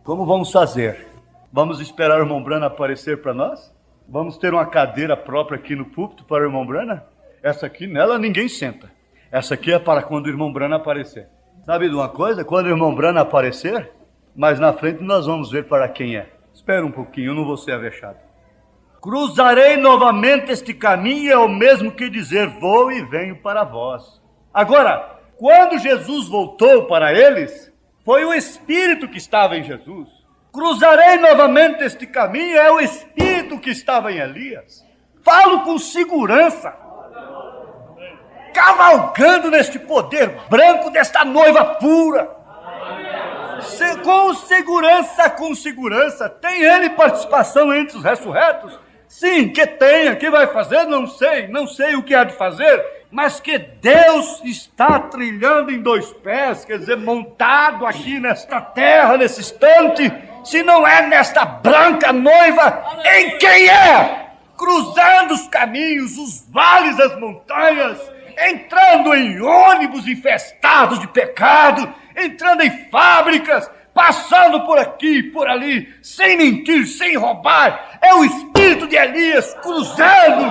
Como vamos fazer? Vamos esperar o irmão Branham aparecer para nós? Vamos ter uma cadeira própria aqui no púlpito para o irmão Branham? Essa aqui, nela ninguém senta. Essa aqui é para quando o irmão Branham aparecer. Sabe de uma coisa? Quando o irmão Branham aparecer, mais na frente nós vamos ver para quem é. Espera um pouquinho, eu não vou ser avexado. Cruzarei novamente este caminho é o mesmo que dizer: vou e venho para vós. Agora, quando Jesus voltou para eles, foi o Espírito que estava em Jesus. Cruzarei novamente este caminho é o Espírito que estava em Elias. Falo com segurança, cavalgando neste poder branco desta noiva pura. Com segurança. Tem ele participação entre os ressurretos? Sim, que tenha. Que vai fazer? Não sei o que há de fazer, mas que Deus está trilhando em 2 pés, quer dizer, montado aqui nesta terra, nesse instante. Se não é nesta branca noiva, em quem é? Cruzando os caminhos, os vales, as montanhas, entrando em ônibus infestados de pecado, entrando em fábricas, passando por aqui e por ali, sem mentir, sem roubar. É o Espírito de Elias cruzando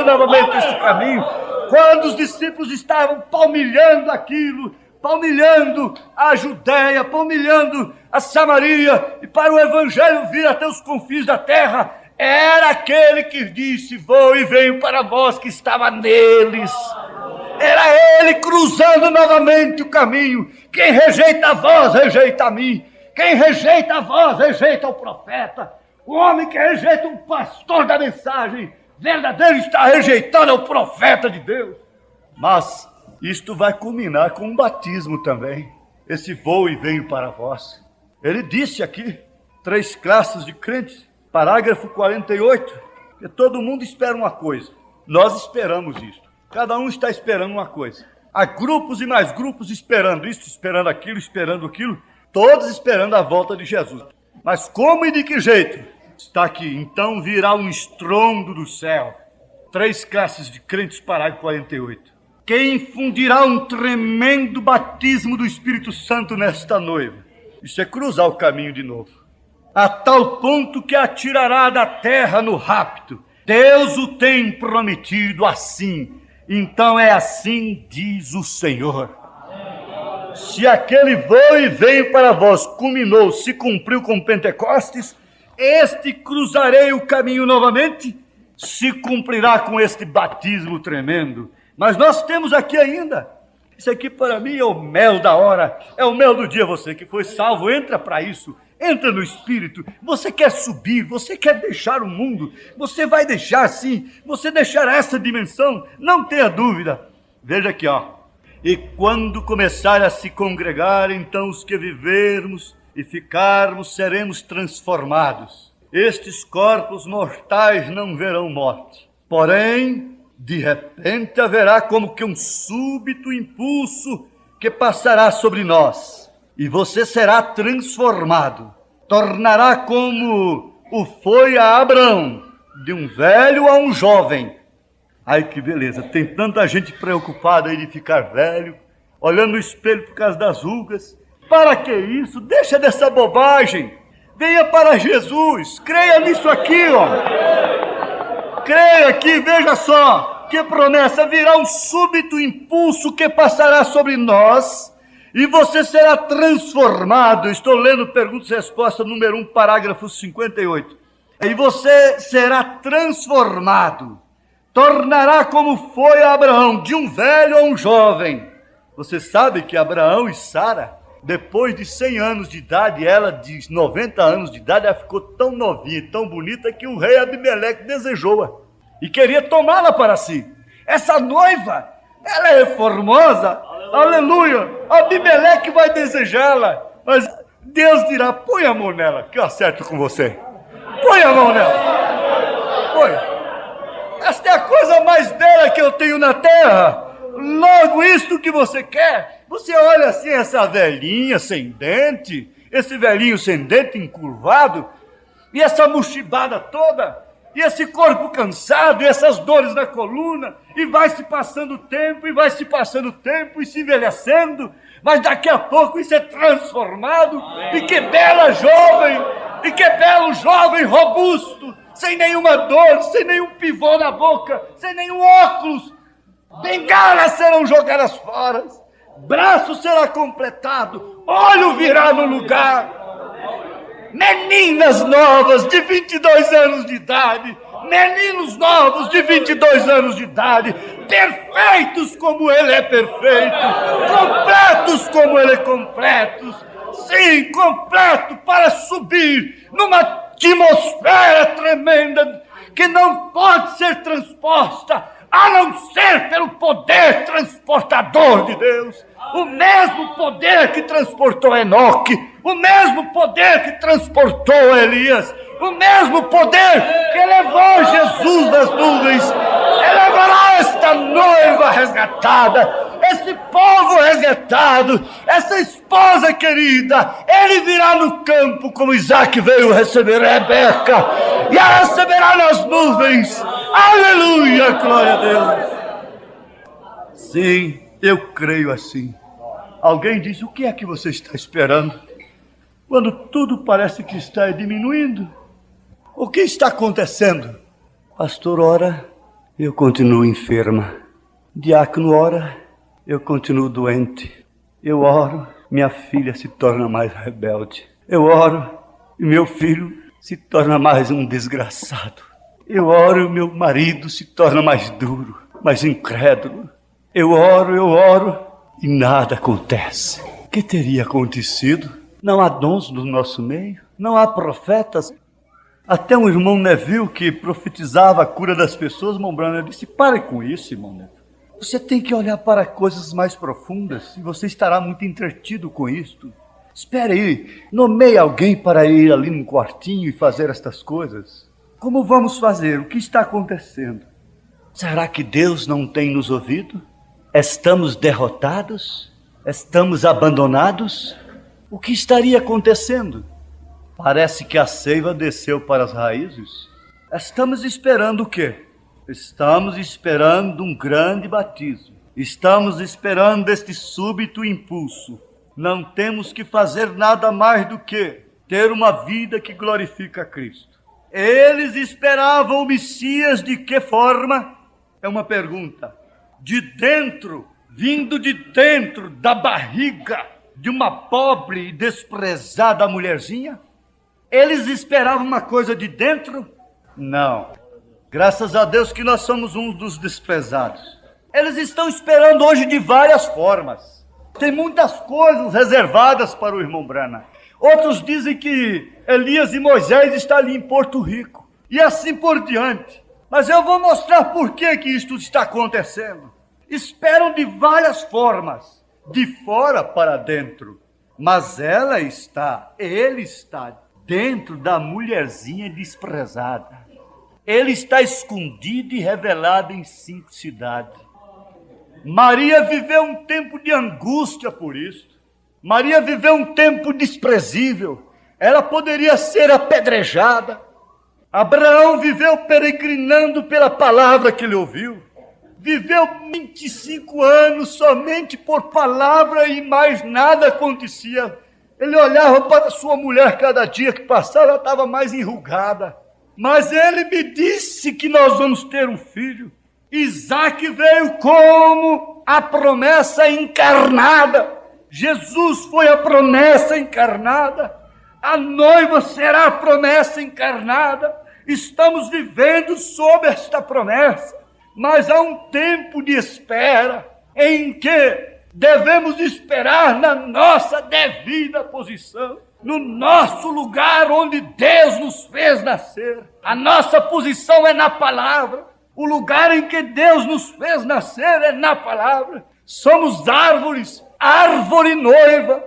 novamente este caminho. Quando os discípulos estavam palmilhando aquilo, palmilhando a Judéia, palmilhando a Samaria, e para o Evangelho vir até os confins da terra, era aquele que disse: vou e venho para vós, que estava neles. Era ele cruzando novamente o caminho. Quem rejeita a vós, rejeita a mim. Quem rejeita a vós, rejeita o profeta. O homem que rejeita um pastor da mensagem verdadeiro está rejeitando o profeta de Deus. Mas isto vai culminar com um batismo também. Esse vou e venho para vós. Ele disse aqui, 3 classes de crentes, parágrafo 48, que todo mundo espera uma coisa. Nós esperamos isto. Cada um está esperando uma coisa. Há grupos e mais grupos esperando isto, esperando aquilo, todos esperando a volta de Jesus. Mas como e de que jeito? Está aqui, então virá um estrondo do céu. 3 classes de crentes, parágrafo 48. Que infundirá um tremendo batismo do Espírito Santo nesta noiva. Isso é cruzar o caminho de novo. A tal ponto que a tirará da terra no rapto. Deus o tem prometido assim. Então é assim, diz o Senhor. Se aquele vou e venho para vós culminou, se cumpriu com Pentecostes, este cruzarei o caminho novamente, se cumprirá com este batismo tremendo. Mas nós temos aqui ainda, isso aqui para mim é o mel da hora, é o mel do dia. Você que foi salvo, entra para isso, entra no Espírito. Você quer subir, você quer deixar o mundo, você vai deixar sim, você deixar essa dimensão, não tenha dúvida. Veja aqui, ó. E quando começar a se congregar, então os que vivermos e ficarmos seremos transformados. Estes corpos mortais não verão morte, porém, de repente haverá como que um súbito impulso que passará sobre nós, e você será transformado, tornará como o foi a Abraão, de um velho a um jovem. Ai, que beleza, tem tanta gente preocupada aí de ficar velho, olhando no espelho por causa das rugas. Para que isso? Deixa dessa bobagem, venha para Jesus, creia nisso aqui, ó. Creia aqui, veja só, que promessa, virá um súbito impulso que passará sobre nós, e você será transformado. Estou lendo perguntas e respostas, número 1, parágrafo 58. E você será transformado, tornará como foi a Abraão, de um velho a um jovem. Você sabe que Abraão e Sara, depois de 100 anos de idade, ela de 90 anos de idade, ela ficou tão novinha, tão bonita, que o rei Abimeleque desejou-a e queria tomá-la para si. Essa noiva, ela é formosa, aleluia. Abimeleque vai desejá-la, mas Deus dirá: põe a mão nela, que eu acerto com você. Põe a mão nela, põe. Esta é a coisa mais bela que eu tenho na terra. Logo, isto que você quer. Você olha assim, essa velhinha sem dente, esse velhinho sem dente encurvado, e essa mochibada toda, e esse corpo cansado, e essas dores na coluna, e vai se passando o tempo, e vai se passando o tempo, e se envelhecendo, mas daqui a pouco isso é transformado. E que bela jovem, e que belo jovem robusto, sem nenhuma dor, sem nenhum pivô na boca, sem nenhum óculos. Bengalas serão jogadas fora, braço será completado, olho virá no lugar. Meninas novas de 22 anos de idade, meninos novos de 22 anos de idade, perfeitos como ele é perfeito, completos como ele é completo, sim, completo para subir numa atmosfera tremenda que não pode ser transposta, a não ser pelo poder transportador de Deus. O mesmo poder que transportou Enoque, o mesmo poder que transportou Elias, o mesmo poder que levou Jesus das nuvens, elevará esta noiva resgatada, esse povo resgatado, essa esposa querida. Ele virá no campo como Isaac veio receber Rebeca, e a receberá nas nuvens. Aleluia, glória a Deus. Sim, eu creio assim. Alguém diz: o que é que você está esperando? Quando tudo parece que está diminuindo, o que está acontecendo? Pastor, ora, eu continuo enferma. Diácono, ora, eu continuo doente. Eu oro, minha filha se torna mais rebelde. Eu oro e meu filho se torna mais um desgraçado. Eu oro e meu marido se torna mais duro, mais incrédulo. Eu oro e nada acontece. O que teria acontecido? Não há dons no nosso meio? Não há profetas? Até um irmão Neville que profetizava a cura das pessoas, irmão Branham disse: pare com isso, irmão Neville. Você tem que olhar para coisas mais profundas e você estará muito entretido com isto. Espere aí, nomeie alguém para ir ali num quartinho e fazer estas coisas. Como vamos fazer? O que está acontecendo? Será que Deus não tem nos ouvido? Estamos derrotados? Estamos abandonados? O que estaria acontecendo? Parece que a seiva desceu para as raízes. Estamos esperando o quê? Estamos esperando um grande batismo. Estamos esperando este súbito impulso. Não temos que fazer nada mais do que ter uma vida que glorifica a Cristo. Eles esperavam o Messias de que forma? É uma pergunta. De dentro, vindo de dentro da barriga de uma pobre e desprezada mulherzinha? Eles esperavam uma coisa de dentro? Não. Graças a Deus que nós somos um dos desprezados. Eles estão esperando hoje de várias formas. Tem muitas coisas reservadas para o irmão Branham. Outros dizem que Elias e Moisés estão ali em Porto Rico. E assim por diante. Mas eu vou mostrar por que isto está acontecendo. Esperam de várias formas. De fora para dentro. Mas ele está dentro da mulherzinha desprezada. Ele está escondido e revelado em 5 cidades. Maria viveu um tempo de angústia por isso. Maria viveu um tempo desprezível. Ela poderia ser apedrejada. Abraão viveu peregrinando pela palavra que ele ouviu. Viveu 25 anos somente por palavra e mais nada acontecia. Ele olhava para sua mulher cada dia que passava, ela estava mais enrugada. Mas ele me disse que nós vamos ter um filho. Isaac veio como a promessa encarnada. Jesus foi a promessa encarnada. A noiva será a promessa encarnada. Estamos vivendo sob esta promessa. Mas há um tempo de espera em que devemos esperar na nossa devida posição. No nosso lugar onde Deus nos fez nascer. A nossa posição é na palavra. O lugar em que Deus nos fez nascer é na palavra. Somos árvores, árvore noiva.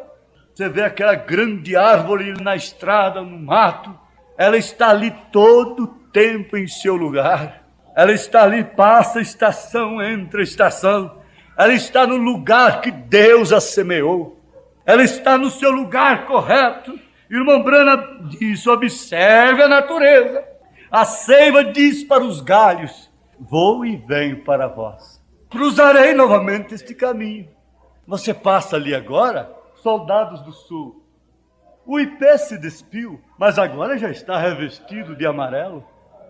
Você vê aquela grande árvore na estrada, no mato. Ela está ali todo o tempo em seu lugar. Ela está ali, passa estação, entra estação. Ela está no lugar que Deus a semeou. Ela está no seu lugar correto. Irmão Branham diz, observe a natureza. A seiva diz para os galhos, vou e venho para vós. Cruzarei novamente este caminho. Você passa ali agora, soldados do sul. O ipê se despiu, mas agora já está revestido de amarelo.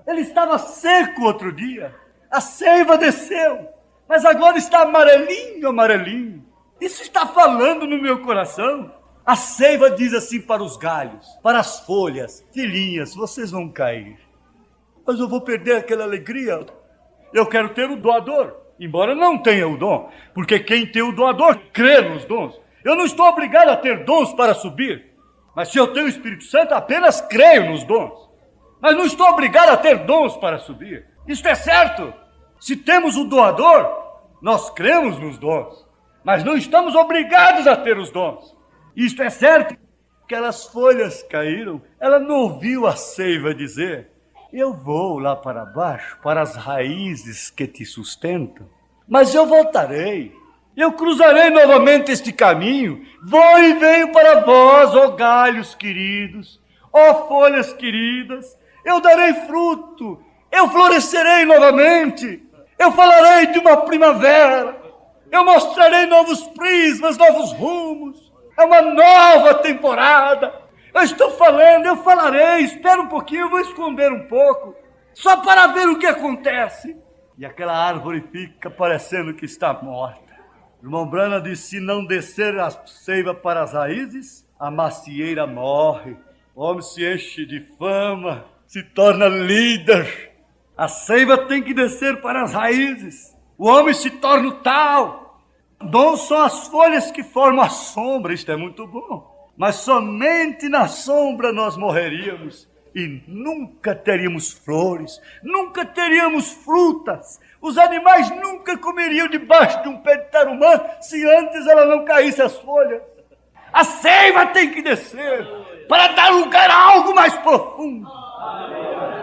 Ele estava seco outro dia. A seiva desceu, mas agora está amarelinho, amarelinho. Isso está falando no meu coração. A seiva diz assim para os galhos, para as folhas, filhinhas, vocês vão cair. Mas eu vou perder aquela alegria. Eu quero ter o doador, embora não tenha o dom. Porque quem tem o doador crê nos dons. Eu não estou obrigado a ter dons para subir. Mas se eu tenho o Espírito Santo, apenas creio nos dons. Mas não estou obrigado a ter dons para subir. Isto é certo. Se temos o doador, nós cremos nos dons. Mas não estamos obrigados a ter os dons. Isto é certo. Aquelas folhas caíram. Ela não ouviu a seiva dizer, eu vou lá para baixo, para as raízes que te sustentam. Mas eu voltarei. Eu cruzarei novamente este caminho. Vou e venho para vós, ó galhos queridos, ó folhas queridas. Eu darei fruto. Eu florescerei novamente. Eu falarei de uma primavera. Eu mostrarei novos prismas, novos rumos. É uma nova temporada. Eu estou falando, eu falarei. Espera um pouquinho, eu vou esconder um pouco. Só para ver o que acontece. E aquela árvore fica parecendo que está morta. O irmão Branham disse, se não descer a seiva para as raízes, a macieira morre. O homem se enche de fama, se torna líder. A seiva tem que descer para as raízes. O homem se torna o tal. Dons são as folhas que formam a sombra. Isto é muito bom. Mas somente na sombra nós morreríamos. e nunca teríamos flores, nunca teríamos frutas. Os animais nunca comeriam debaixo de um pé de tarumã se antes ela não caísse as folhas. A seiva tem que descer para dar lugar a algo mais profundo,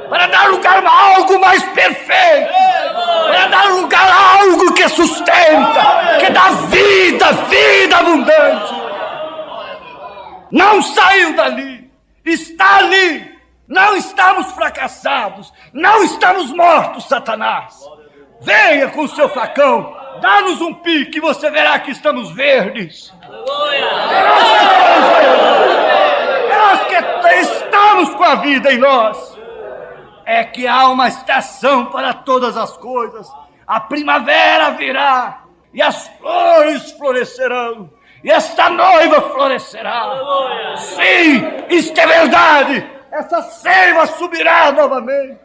para dar lugar a algo mais perfeito, para dar lugar a algo que sustenta, que dá vida, vida abundante. Não saiu dali, está ali. Não estamos fracassados, não estamos mortos, Satanás. Venha com o seu facão, dá-nos um pique e você verá que estamos verdes. É nós que estamos com a vida em nós. É que há uma estação para todas as coisas. A primavera virá e as flores florescerão e esta noiva florescerá. Sim, isto é verdade. Essa seiva subirá novamente.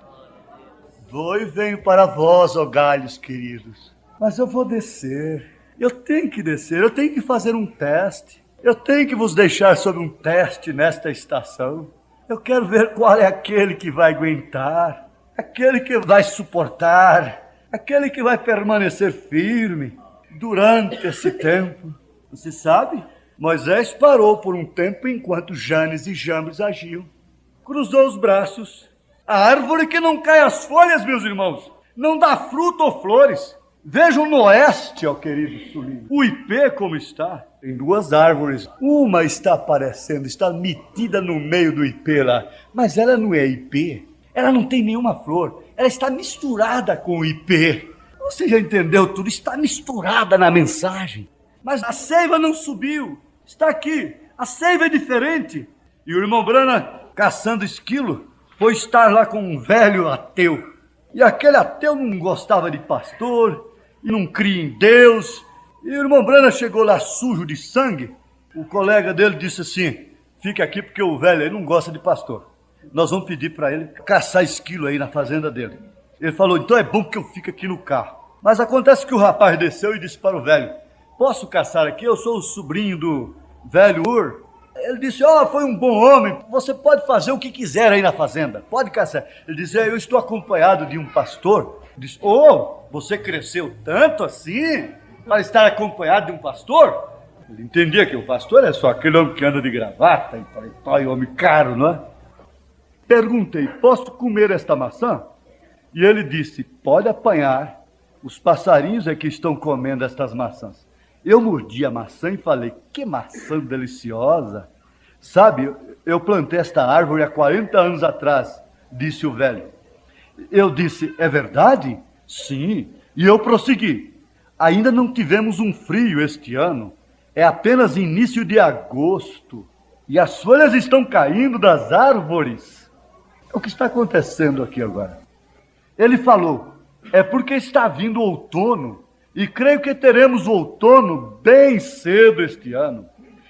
Vou e venho para vós, ó galhos queridos. Mas eu vou descer. Eu tenho que descer, eu tenho que fazer um teste. Eu tenho que vos deixar sob um teste nesta estação. Eu quero ver qual é aquele que vai aguentar, aquele que vai suportar, aquele que vai permanecer firme durante esse tempo. Você sabe, Moisés parou por um tempo enquanto Janes e Jambres agiam. Cruzou os braços. A árvore que não cai as folhas, meus irmãos, não dá fruto ou flores. Vejam no oeste, ó querido Sulinho, o ipê como está. Tem duas árvores. Uma está aparecendo, está metida no meio do ipê lá. Mas ela não é ipê. Ela não tem nenhuma flor. Ela está misturada com o ipê. Você já entendeu tudo? Está misturada na mensagem. Mas a seiva não subiu. Está aqui. A seiva é diferente. E o irmão Brana, caçando esquilo, foi estar lá com um velho ateu. E aquele ateu não gostava de pastor e não cria em Deus. E o irmão Brana chegou lá sujo de sangue. O colega dele disse assim: fique aqui porque o velho aí não gosta de pastor. Nós vamos pedir para ele caçar esquilo aí na fazenda dele. Ele falou: então é bom que eu fique aqui no carro. Mas acontece que o rapaz desceu e disse para o velho: posso caçar aqui? Eu sou o sobrinho do velho Ur. Ele disse: foi um bom homem, você pode fazer o que quiser aí na fazenda, pode caçar. Ele disse: eu estou acompanhado de um pastor. Ele disse: você cresceu tanto assim para estar acompanhado de um pastor? Ele entendia que o pastor é só aquele homem que anda de gravata e paletó e homem caro, não é? Perguntei: posso comer esta maçã? E ele disse: pode apanhar, os passarinhos é que estão comendo estas maçãs. Eu mordi a maçã e falei: que maçã deliciosa! Sabe, eu plantei esta árvore há 40 anos atrás, disse o velho. Eu disse: é verdade? Sim. E eu prossegui: ainda não tivemos um frio este ano, é apenas início de agosto, e as folhas estão caindo das árvores. O que está acontecendo aqui agora? Ele falou: é porque está vindo o outono, e creio que teremos outono bem cedo este ano.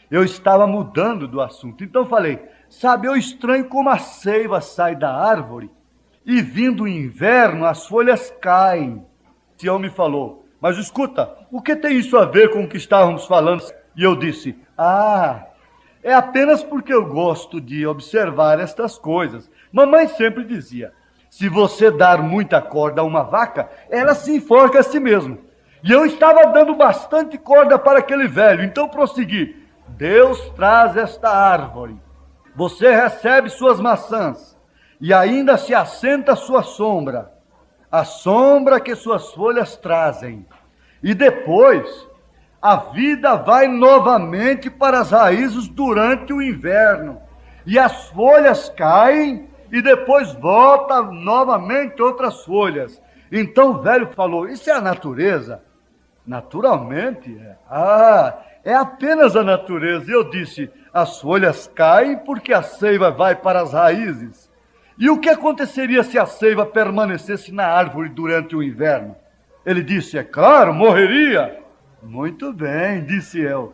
Eu estava mudando do assunto, então falei: sabe, eu estranho como a seiva sai da árvore e vindo o inverno as folhas caem. Tião me falou: mas escuta, o que tem isso a ver com o que estávamos falando? E eu disse: é apenas porque eu gosto de observar estas coisas. Mamãe sempre dizia: se você dar muita corda a uma vaca, ela se enforca a si mesma. E eu estava dando bastante corda para aquele velho, então prossegui: Deus traz esta árvore, você recebe suas maçãs, e ainda se assenta a sua sombra, a sombra que suas folhas trazem. E depois, a vida vai novamente para as raízes durante o inverno, e as folhas caem, e depois volta novamente outras folhas. Então o velho falou: isso é a natureza? Naturalmente, é apenas a natureza. E eu disse: as folhas caem porque a seiva vai para as raízes. E o que aconteceria se a seiva permanecesse na árvore durante o inverno? Ele disse: é claro, morreria. Muito bem, disse eu.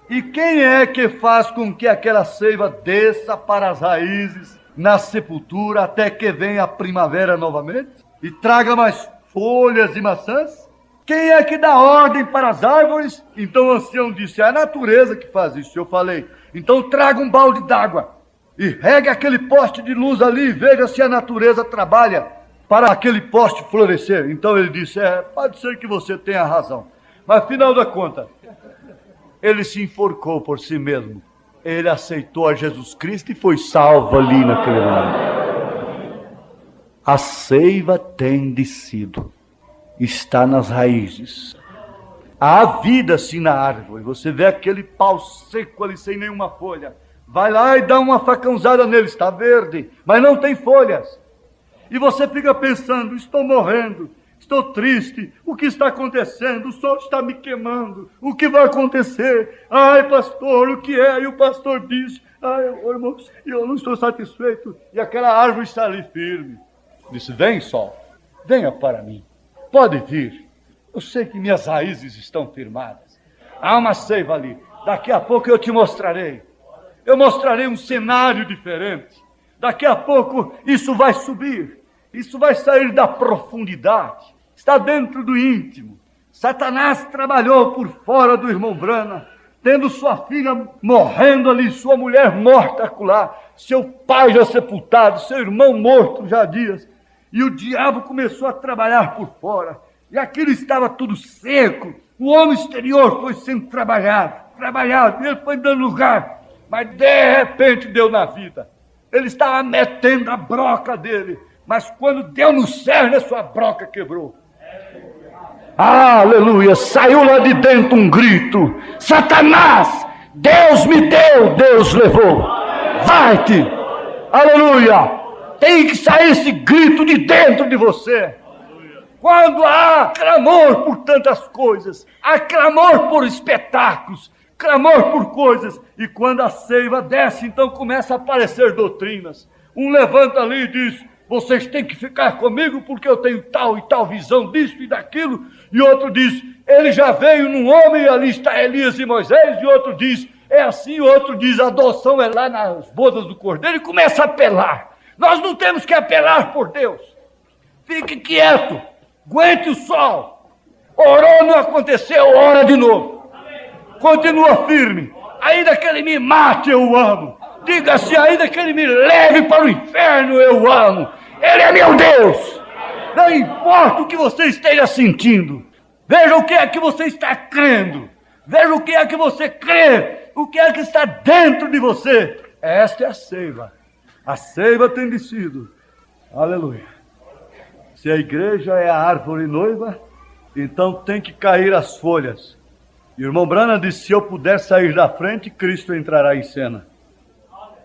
E quem é que faz com que aquela seiva desça para as raízes na sepultura até que venha a primavera novamente e traga mais folhas e maçãs? Quem é que dá ordem para as árvores? Então o ancião disse: é a natureza que faz isso. Eu falei: então traga um balde d'água. e regue aquele poste de luz ali e veja se a natureza trabalha para aquele poste florescer. Então ele disse, pode ser que você tenha razão. Mas, afinal da conta, ele se enforcou por si mesmo. Ele aceitou a Jesus Cristo e foi salvo ali naquele momento. A seiva tem descido, está nas raízes. Há vida assim na árvore. Você vê aquele pau seco ali sem nenhuma folha. Vai lá e dá uma facãozada nele, está verde, mas não tem folhas. E você fica pensando, estou morrendo, estou triste, o que está acontecendo? O sol está me queimando, o que vai acontecer? Ai, pastor, o que é? E o pastor diz, ai, irmãos, eu não estou satisfeito. E aquela árvore está ali firme. Disse, vem sol, venha para mim, pode vir. Eu sei que minhas raízes estão firmadas. Há uma seiva ali, daqui a pouco eu te mostrarei. Eu mostrarei um cenário diferente. Daqui a pouco isso vai subir. Isso vai sair da profundidade. Está dentro do íntimo. Satanás trabalhou por fora do irmão Branham, tendo sua filha morrendo ali, sua mulher morta acolá, seu pai já sepultado, seu irmão morto já há dias. E o diabo começou a trabalhar por fora. E aquilo estava tudo seco. O homem exterior foi sendo trabalhado. E ele foi dando lugar. Mas de repente deu na vida. Ele estava metendo a broca dele. Mas quando deu no cerne, a sua broca quebrou. Aleluia! Saiu lá de dentro um grito. Satanás! Deus me deu, Deus levou. Vai-te! Aleluia! Tem que sair esse grito de dentro de você. Quando há clamor por tantas coisas, há clamor por espetáculos, clamor por coisas, e quando a seiva desce, então começa a aparecer doutrinas. Um levanta ali e diz, vocês têm que ficar comigo porque eu tenho tal e tal visão disso e daquilo, e outro diz, ele já veio num homem e ali está Elias e Moisés, e outro diz, é assim, e outro diz, a adoção é lá nas bodas do Cordeiro, e começa a apelar. Nós não temos que apelar por Deus. Fique quieto. Aguente o sol. Orou, não aconteceu, ora de novo. Continua firme. Ainda que ele me mate, eu o amo. Diga assim, ainda que ele me leve para o inferno, eu o amo. Ele é meu Deus. Não importa o que você esteja sentindo. Veja o que é que você está crendo. Veja o que é que você crê. O que é que está dentro de você. Esta é a seiva. A seiva tem descido. Aleluia. Se a igreja é a árvore noiva, então tem que cair as folhas. E o irmão Branham disse, se eu puder sair da frente, Cristo entrará em cena.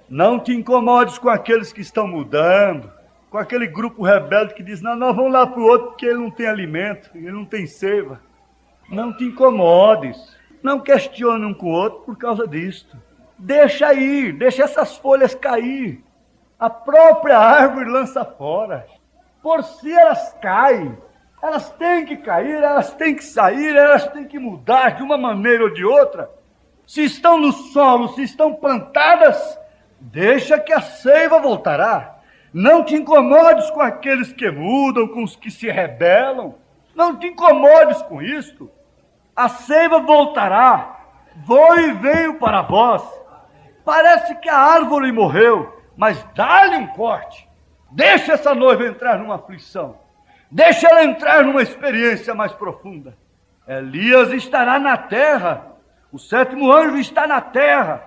Não te incomodes com aqueles que estão mudando, com aquele grupo rebelde que diz, não, nós vamos lá para o outro porque ele não tem alimento, ele não tem seiva. Não te incomodes. Não questione um com o outro por causa disto. Deixa ir, deixa essas folhas cair. A própria árvore lança fora. Por si elas caem. Elas têm que cair, elas têm que sair, elas têm que mudar de uma maneira ou de outra. Se estão no solo, se estão plantadas, deixa que a seiva voltará. Não te incomodes com aqueles que mudam, com os que se rebelam. Não te incomodes com isto. A seiva voltará. Vou e venho para vós. Parece que a árvore morreu. Mas dá-lhe um corte. Deixa essa noiva entrar numa aflição. Deixa ela entrar numa experiência mais profunda. Elias estará na terra. O sétimo anjo está na terra.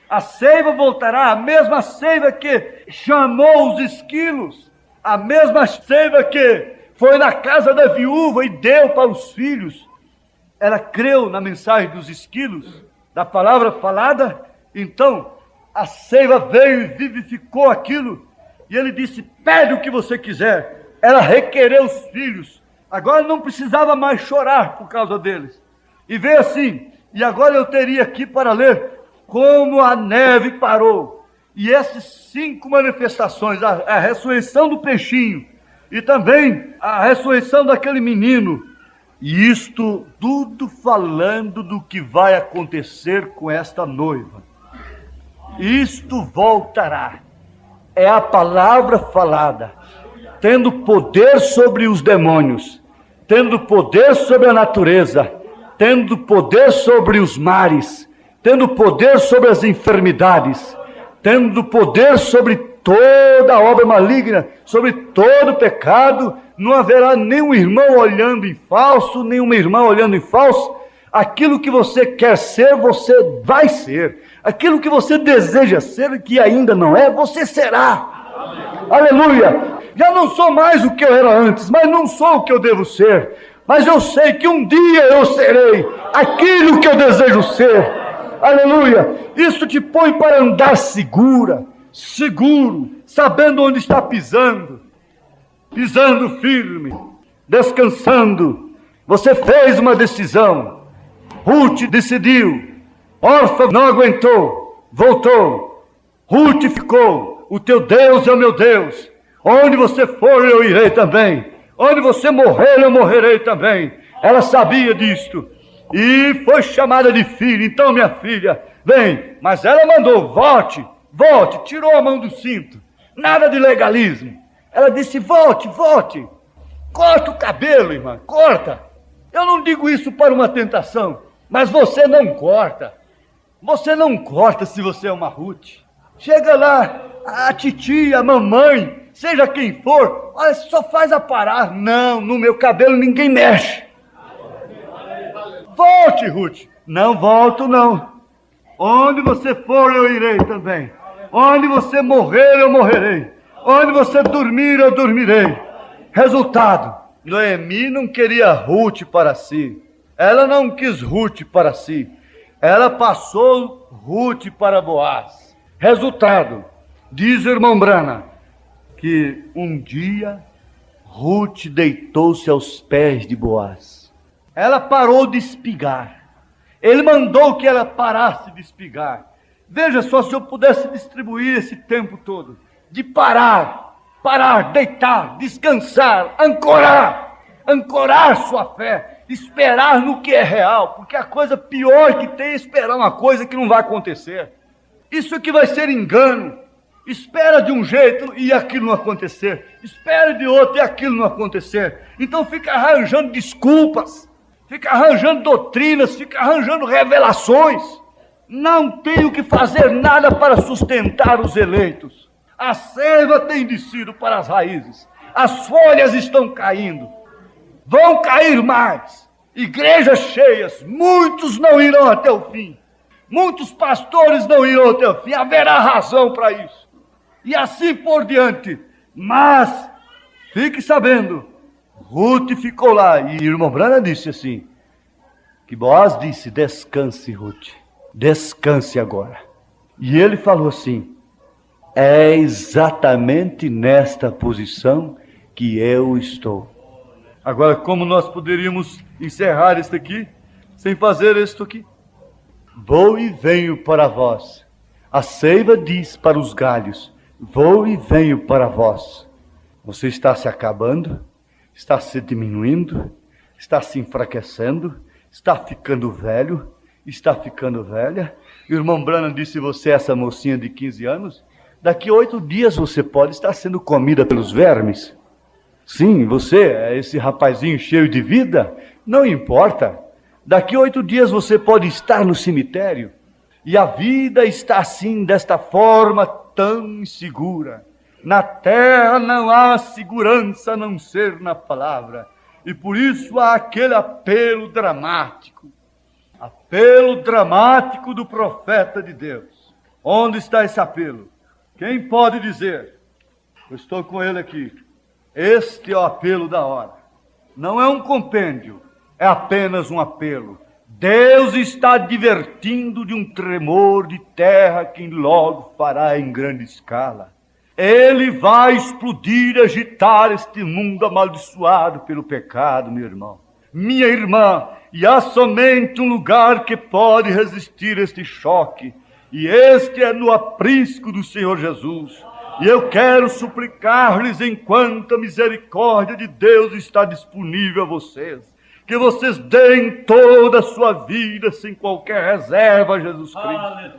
A seiva voltará, a mesma seiva que chamou os esquilos. A mesma seiva que foi na casa da viúva e deu para os filhos. Ela creu na mensagem dos esquilos, da palavra falada. Então, a seiva veio e vivificou aquilo. E ele disse, pede o que você quiser. Ela requereu os filhos. Agora não precisava mais chorar por causa deles. E veio assim, e agora eu teria aqui para ler como a neve parou. E essas 5 manifestações, a ressurreição do peixinho, e também a ressurreição daquele menino. E isto tudo falando do que vai acontecer com esta noiva. Isto voltará. É a palavra falada, tendo poder sobre os demônios, tendo poder sobre a natureza, tendo poder sobre os mares, tendo poder sobre as enfermidades, tendo poder sobre toda obra maligna, sobre todo pecado, não haverá nenhum irmão olhando em falso, nenhuma irmã olhando em falso. Aquilo que você quer ser, você vai ser. Aquilo que você deseja ser, que ainda não é, você será. Aleluia! Já não sou mais o que eu era antes, mas não sou o que eu devo ser. Mas eu sei que um dia eu serei aquilo que eu desejo ser. Aleluia! Isso te põe para andar seguro, sabendo onde está pisando firme, descansando. Você fez uma decisão. Ruth decidiu. Orfa não aguentou, voltou. Ruth ficou. O teu Deus é o meu Deus. Onde você for, eu irei também. Onde você morrer, eu morrerei também. Ela sabia disto. E foi chamada de filha. Então, minha filha, vem. Mas ela mandou, volte. Tirou a mão do cinto. Nada de legalismo. Ela disse, volte. Corta o cabelo, irmã, corta. Eu não digo isso para uma tentação, mas você não corta. Você não corta se você é uma Ruth. Chega lá, a titia, a mamãe, seja quem for, olha, só faz aparar. Não, no meu cabelo ninguém mexe. Volte, Ruth. Não volto, não. Onde você for, eu irei também. Onde você morrer, eu morrerei. Onde você dormir, eu dormirei. Resultado, Noemi não queria Ruth para si. Ela não quis Ruth para si. Ela passou Ruth para Boaz. Resultado, diz o irmão Brana, que um dia Ruth deitou-se aos pés de Boaz. Ela parou de espigar. Ele mandou que ela parasse de espigar. Veja só, se eu pudesse distribuir esse tempo todo, de parar, deitar, descansar, ancorar sua fé, esperar no que é real, porque a coisa pior que tem é esperar uma coisa que não vai acontecer. Isso aqui vai ser engano. Espera de um jeito e aquilo não acontecer. Espera de outro e aquilo não acontecer. Então fica arranjando desculpas, fica arranjando doutrinas, fica arranjando revelações. Não tenho que fazer nada para sustentar os eleitos. A seiva tem descido para as raízes. As folhas estão caindo. Vão cair mais. Igrejas cheias. Muitos não irão até o fim. Muitos pastores não irão até o fim. Haverá razão para isso. E assim por diante. Mas, fique sabendo, Ruth ficou lá. E irmão Brana disse assim, que Boaz disse, descanse, Ruth. Descanse agora. E ele falou assim, é exatamente nesta posição que eu estou. Agora, como nós poderíamos encerrar isto aqui, sem fazer isto aqui? Vou e venho para vós. A seiva diz para os galhos, vou e venho para vós. Você está se acabando, está se diminuindo, está se enfraquecendo, está ficando velho, está ficando velha. O irmão Branham disse, você é essa mocinha de 15 anos, daqui a 8 dias você pode estar sendo comida pelos vermes. Sim, você é esse rapazinho cheio de vida, não importa. Daqui a 8 dias você pode estar no cemitério. E a vida está assim, desta forma tão insegura. Na terra não há segurança a não ser na palavra. E por isso há aquele apelo dramático do profeta de Deus. Onde está esse apelo? Quem pode dizer? Eu estou com ele aqui. Este é o apelo da hora. Não é um compêndio, é apenas um apelo. Deus está advertindo de um tremor de terra que logo fará em grande escala. Ele vai explodir e agitar este mundo amaldiçoado pelo pecado, meu irmão. Minha irmã, e há somente um lugar que pode resistir a este choque, e este é no aprisco do Senhor Jesus. E eu quero suplicar-lhes, enquanto a misericórdia de Deus está disponível a vocês, que vocês deem toda a sua vida sem qualquer reserva a Jesus Cristo. Aleluia.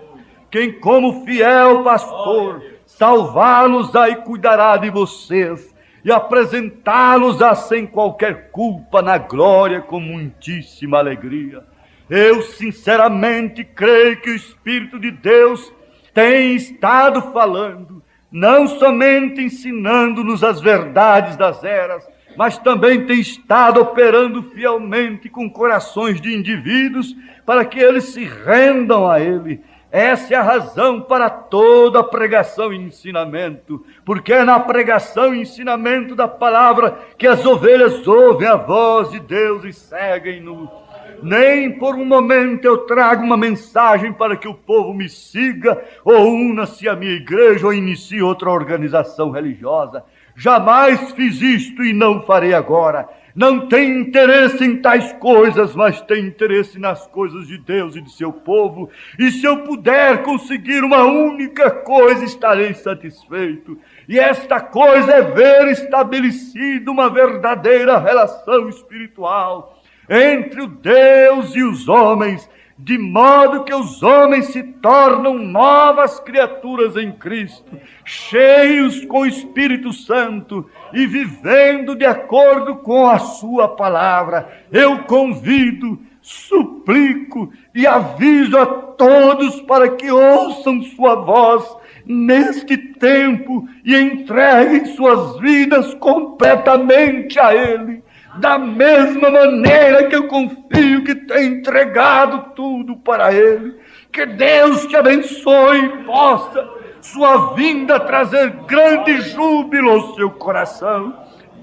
Quem como fiel pastor salvá-los-á e cuidará de vocês, e apresentá-los-á sem qualquer culpa na glória com muitíssima alegria. Eu sinceramente creio que o Espírito de Deus tem estado falando, não somente ensinando-nos as verdades das eras, mas também tem estado operando fielmente com corações de indivíduos para que eles se rendam a Ele. Essa é a razão para toda a pregação e ensinamento, porque é na pregação e ensinamento da palavra que as ovelhas ouvem a voz de Deus e seguem-no. Nem por um momento eu trago uma mensagem para que o povo me siga, ou una-se à minha igreja, ou inicie outra organização religiosa. Jamais fiz isto e não farei agora. Não tenho interesse em tais coisas, mas tenho interesse nas coisas de Deus e de seu povo. E se eu puder conseguir uma única coisa, estarei satisfeito. E esta coisa é ver estabelecida uma verdadeira relação espiritual entre o Deus e os homens, de modo que os homens se tornam novas criaturas em Cristo, cheios com o Espírito Santo e vivendo de acordo com a sua palavra. Eu convido, suplico e aviso a todos para que ouçam sua voz neste tempo e entreguem suas vidas completamente a Ele, da mesma maneira que eu confio que tem entregado tudo para Ele. Que Deus te abençoe e possa sua vinda trazer grande júbilo ao seu coração.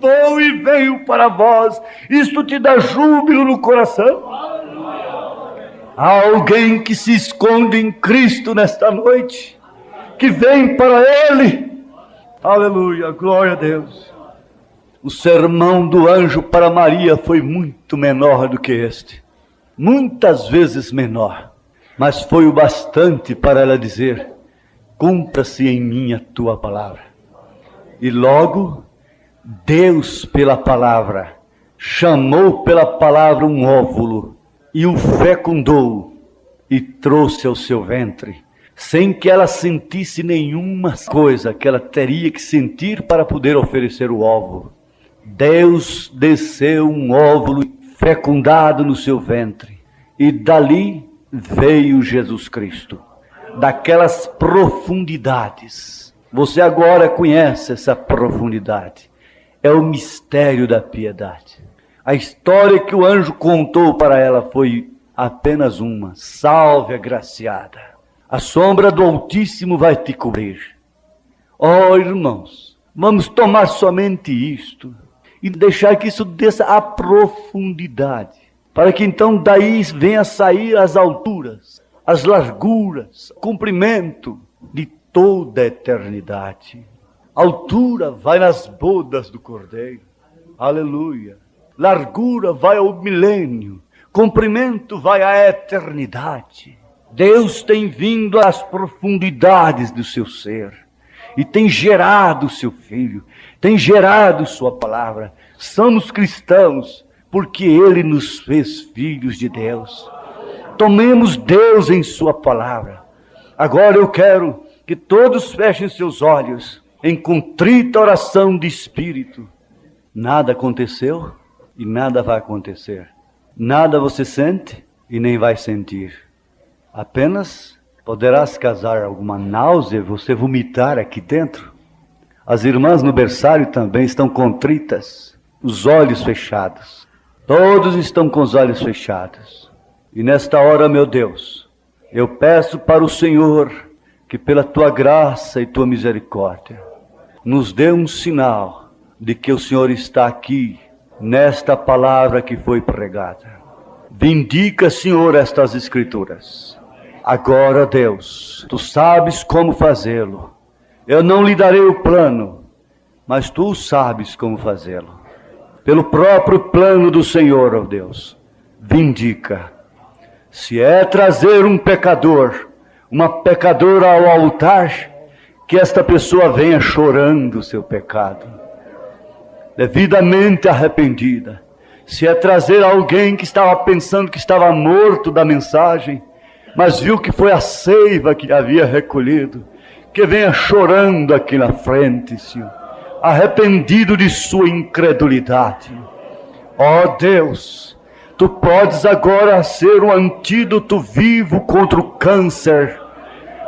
Vou e venho para vós. Isto te dá júbilo no coração? Há alguém que se esconde em Cristo nesta noite, que vem para Ele. Aleluia, glória a Deus. O sermão do anjo para Maria foi muito menor do que este. Muitas vezes menor. Mas foi o bastante para ela dizer: cumpra-se em mim a tua palavra. E logo, Deus pela palavra, chamou pela palavra um óvulo, e o fecundou, e trouxe ao seu ventre, sem que ela sentisse nenhuma coisa que ela teria que sentir para poder oferecer o óvulo. Deus desceu um óvulo fecundado no seu ventre, e dali veio Jesus Cristo, daquelas profundidades. Você agora conhece essa profundidade. É o mistério da piedade. A história que o anjo contou para ela foi apenas uma: salve agraciada, a sombra do Altíssimo vai te cobrir. Oh, irmãos, vamos tomar somente isto e deixar que isso desça à profundidade, para que então daí venha sair as alturas, as larguras, o comprimento de toda a eternidade. Altura vai nas bodas do Cordeiro, aleluia. Largura vai ao milênio, comprimento vai à eternidade. Deus tem vindo às profundidades do seu ser e tem gerado o seu Filho, tem gerado sua palavra. Somos cristãos porque Ele nos fez filhos de Deus. Tomemos Deus em sua palavra. Agora eu quero que todos fechem seus olhos em contrita oração de espírito. Nada aconteceu e nada vai acontecer. Nada você sente e nem vai sentir. Apenas poderás causar alguma náusea, você vomitar aqui dentro. As irmãs no berçário também estão contritas, os olhos fechados. Todos estão com os olhos fechados. E nesta hora, meu Deus, eu peço para o Senhor que pela tua graça e tua misericórdia nos dê um sinal de que o Senhor está aqui nesta palavra que foi pregada. Vindica, Senhor, estas escrituras. Agora, Deus, tu sabes como fazê-lo. Eu não lhe darei o plano, mas tu sabes como fazê-lo. Pelo próprio plano do Senhor, ó Deus, vindica. Se é trazer um pecador, uma pecadora ao altar, que esta pessoa venha chorando o seu pecado, devidamente arrependida. Se é trazer alguém que estava pensando que estava morto da mensagem, mas viu que foi a seiva que havia recolhido, que venha chorando aqui na frente, Senhor, arrependido de sua incredulidade. Ó Deus, tu podes agora ser um antídoto vivo contra o câncer,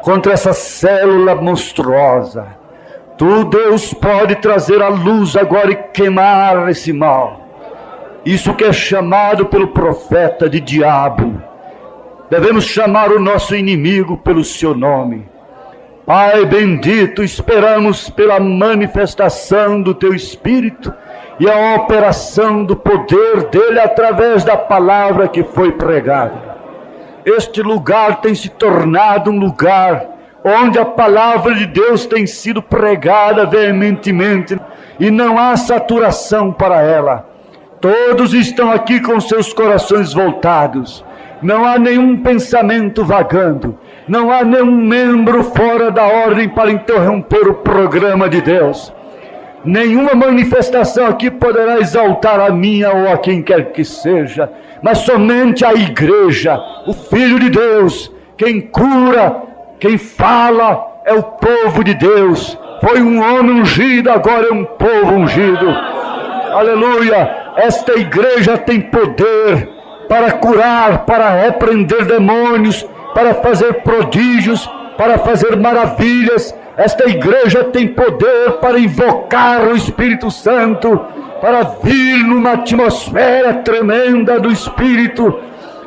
contra essa célula monstruosa. Tu, Deus, pode trazer a luz agora e queimar esse mal. Isso que é chamado pelo profeta de diabo. Devemos chamar o nosso inimigo pelo seu nome. Pai bendito, esperamos pela manifestação do Teu Espírito e a operação do poder dele através da palavra que foi pregada. Este lugar tem se tornado um lugar onde a palavra de Deus tem sido pregada veementemente e não há saturação para ela. Todos estão aqui com seus corações voltados. Não há nenhum pensamento vagando. Não há nenhum membro fora da ordem para interromper o programa de Deus. Nenhuma manifestação aqui poderá exaltar a minha ou a quem quer que seja, mas somente a igreja, o Filho de Deus, quem cura, quem fala, é o povo de Deus. Foi um homem ungido, agora é um povo ungido. Aleluia! Esta igreja tem poder para curar, para repreender demônios, para fazer prodígios, para fazer maravilhas. Esta igreja tem poder para invocar o Espírito Santo, para vir numa atmosfera tremenda do Espírito.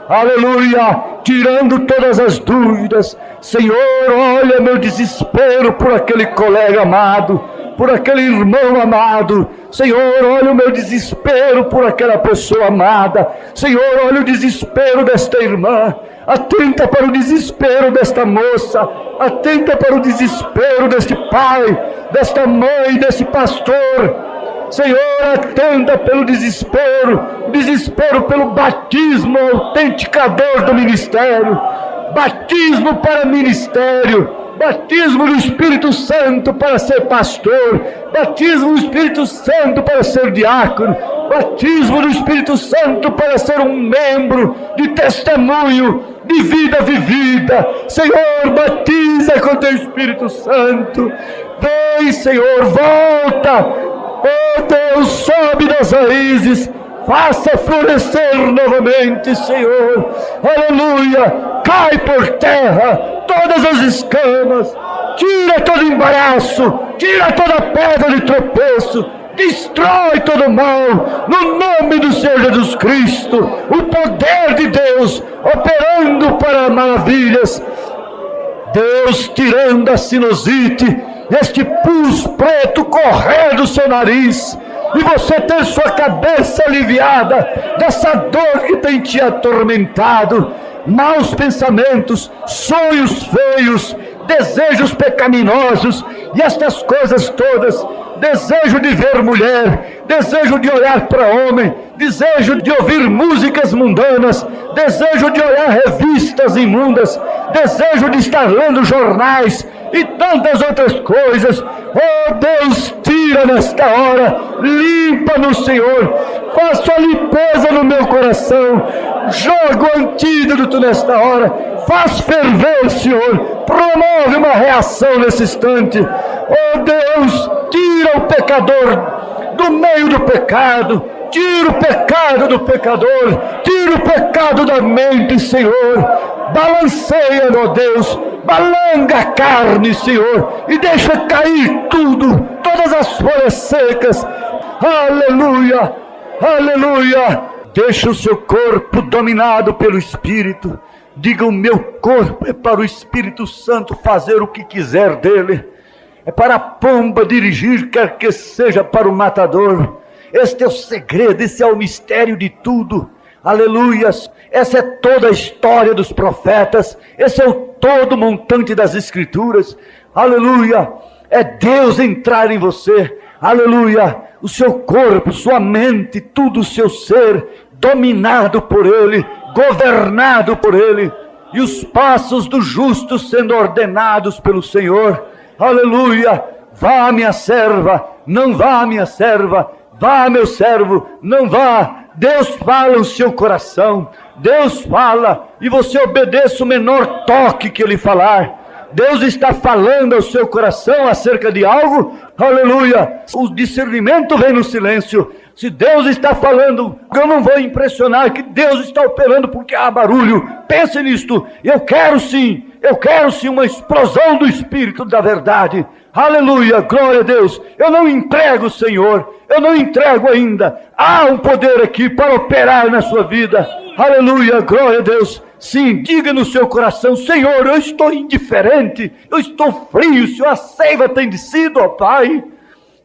Aleluia, tirando todas as dúvidas. Senhor, olha meu desespero por aquele colega amado, por aquele irmão amado. Senhor, olha o meu desespero por aquela pessoa amada. Senhor, olha o desespero desta irmã. Atenta para o desespero desta moça. Atenta para o desespero deste pai, desta mãe, desse pastor. Senhor, atenta pelo desespero pelo batismo autenticador do ministério, batismo para ministério, batismo do Espírito Santo para ser pastor, batismo do Espírito Santo para ser diácono, batismo do Espírito Santo para ser um membro de testemunho de vida vivida. Senhor, batiza com teu Espírito Santo. Vem, Senhor, volta. Oh Deus, sobe das raízes, faça florescer novamente, Senhor. Aleluia, cai por terra todas as escamas, tira todo embaraço, tira toda pedra de tropeço, destrói todo mal, no nome do Senhor Jesus Cristo. O poder de Deus operando para maravilhas. Deus tirando a sinusite, este pus preto correr do seu nariz, e você ter sua cabeça aliviada dessa dor que tem te atormentado. Maus pensamentos, sonhos feios, desejos pecaminosos e estas coisas todas, desejo de ver mulher, desejo de olhar para homem, desejo de ouvir músicas mundanas, desejo de olhar revistas imundas, desejo de estar lendo jornais e tantas outras coisas. Oh Deus, tira nesta hora, limpa-no, Senhor, faça a limpeza no meu coração, joga o antídoto nesta hora, faz ferver, Senhor, promove uma reação nesse instante. Oh Deus, tira o pecador do meio do pecado, tira o pecado do pecador, tira o pecado da mente, Senhor, balanceia, ó Deus, balanga a carne, Senhor, e deixa cair tudo, todas as folhas secas. Aleluia, aleluia. Deixa o seu corpo dominado pelo Espírito. Diga: o meu corpo é para o Espírito Santo fazer o que quiser dele. É para a pomba dirigir, quer que seja para o matador. Este é o segredo, esse é o mistério de tudo. Aleluias. Essa é toda a história dos profetas. Esse é o todo montante das Escrituras. Aleluia. É Deus entrar em você. Aleluia. O seu corpo, sua mente, tudo o seu ser, dominado por Ele, governado por Ele, e os passos do justo sendo ordenados pelo Senhor. Aleluia. Vá, minha serva, não vá, minha serva, vá, meu servo, não vá. Deus fala no seu coração, Deus fala, e você obedeça o menor toque que Ele falar. Deus está falando ao seu coração acerca de algo. Aleluia. O discernimento vem no silêncio, Se Deus está falando, eu não vou impressionar que Deus está operando porque há barulho. Pense nisto. Eu quero sim uma explosão do Espírito da verdade. Aleluia, glória a Deus. Eu não entrego, Senhor, eu não entrego ainda. Há um poder aqui para operar na sua vida. Aleluia, glória a Deus. Sim, diga no seu coração: Senhor, eu estou indiferente, eu estou frio, Senhor, a seiva tem descido, ó Pai.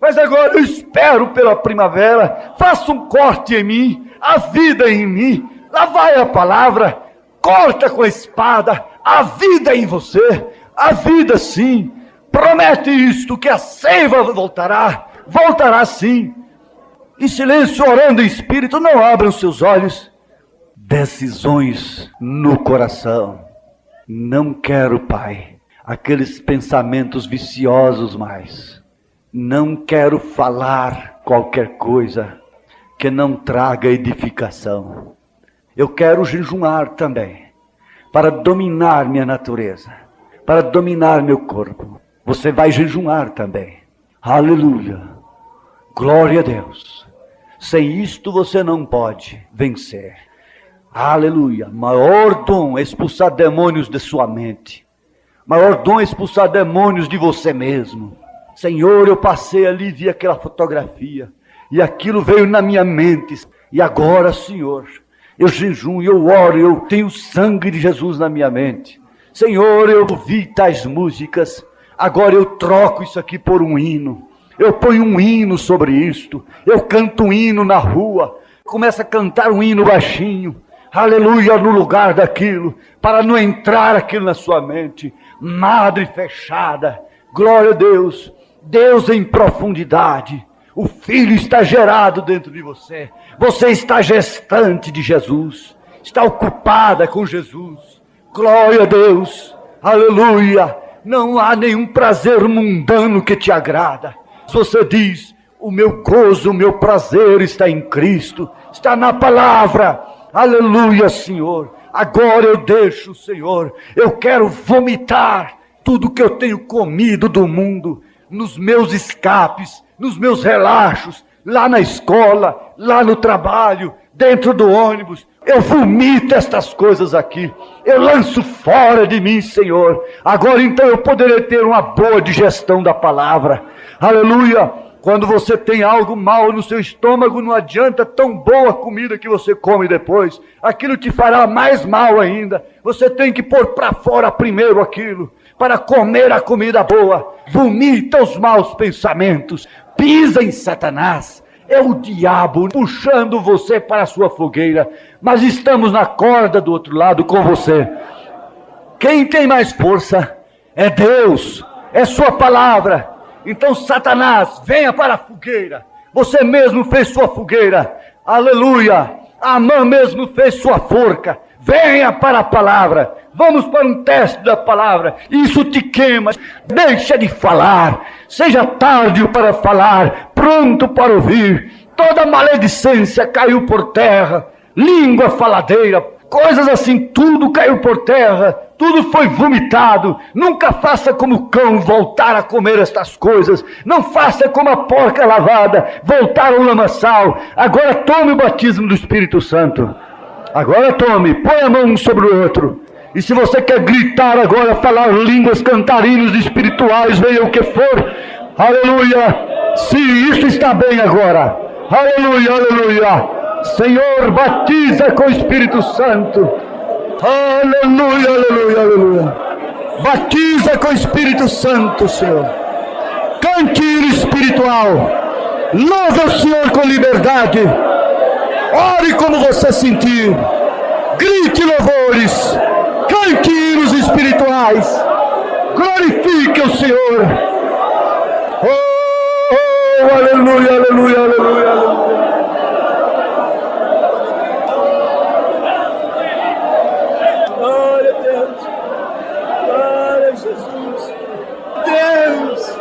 Mas agora eu espero pela primavera. Faça um corte em mim, a vida em mim. Lá vai a palavra, corta com a espada, a vida em você, a vida sim. Promete isto, que a seiva voltará sim. Em silêncio, orando em espírito, não abram seus olhos. Decisões no coração. Não quero, Pai, aqueles pensamentos viciosos mais. Não quero falar qualquer coisa que não traga edificação. Eu quero jejuar também, para dominar minha natureza, para dominar meu corpo. Você vai jejuar também. Aleluia. Glória a Deus. Sem isto você não pode vencer. Aleluia. Maior dom é expulsar demônios de sua mente. Maior dom é expulsar demônios de você mesmo. Senhor, eu passei ali, vi aquela fotografia, e aquilo veio na minha mente. E agora, Senhor, eu jejuo, eu oro, eu tenho o sangue de Jesus na minha mente. Senhor, eu ouvi tais músicas, agora eu troco isso aqui por um hino. Eu ponho um hino sobre isto. Eu canto um hino na rua. Começo a cantar um hino baixinho. Aleluia, no lugar daquilo, para não entrar aquilo na sua mente. Madre fechada. Glória a Deus. Deus em profundidade. O Filho está gerado dentro de você. Você está gestante de Jesus. Está ocupada com Jesus. Glória a Deus. Aleluia. Não há nenhum prazer mundano que te agrada. Se você diz: o meu gozo, o meu prazer está em Cristo, está na palavra. Aleluia, Senhor. Agora eu deixo, Senhor. Eu quero vomitar tudo que eu tenho comido do mundo, nos meus escapes, nos meus relaxos, lá na escola, lá no trabalho, dentro do ônibus. Eu vomito estas coisas aqui. Eu lanço fora de mim, Senhor. Agora então eu poderei ter uma boa digestão da palavra. Aleluia. Quando você tem algo mal no seu estômago, não adianta tão boa comida que você come depois. Aquilo te fará mais mal ainda. Você tem que pôr para fora primeiro aquilo, para comer a comida boa. Vomita os maus pensamentos. Pisa em Satanás. É o diabo puxando você para a sua fogueira. Mas estamos na corda do outro lado com você. Quem tem mais força é Deus. É sua palavra. Então, Satanás, venha para a fogueira. Você mesmo fez sua fogueira. Aleluia. Amã mesmo fez sua forca. Venha para a palavra. Vamos para um teste da palavra. Isso te queima. Deixa de falar. Seja tardio para falar, pronto para ouvir. Toda maledicência caiu por terra. Língua faladeira, coisas assim, tudo caiu por terra. Tudo foi vomitado. Nunca faça como o cão voltar a comer estas coisas. Não faça como a porca lavada voltar ao lamaçal. Agora tome o batismo do Espírito Santo. Agora tome, põe a mão um sobre o outro. E se você quer gritar agora, falar línguas, cantar hinos espirituais, venha o que for. Aleluia. Sim, isso está bem agora. Aleluia, aleluia. Senhor, batiza com o Espírito Santo. Aleluia, aleluia, aleluia. Batiza com o Espírito Santo, Senhor. Cante hino espiritual. Louve o Senhor com liberdade. Ore como você sentir. Grite louvores. Cante hinos espirituais. Glorifique o Senhor. Oh, aleluia, aleluia, aleluia, aleluia. Glória a Deus. Glória a Jesus. Deus.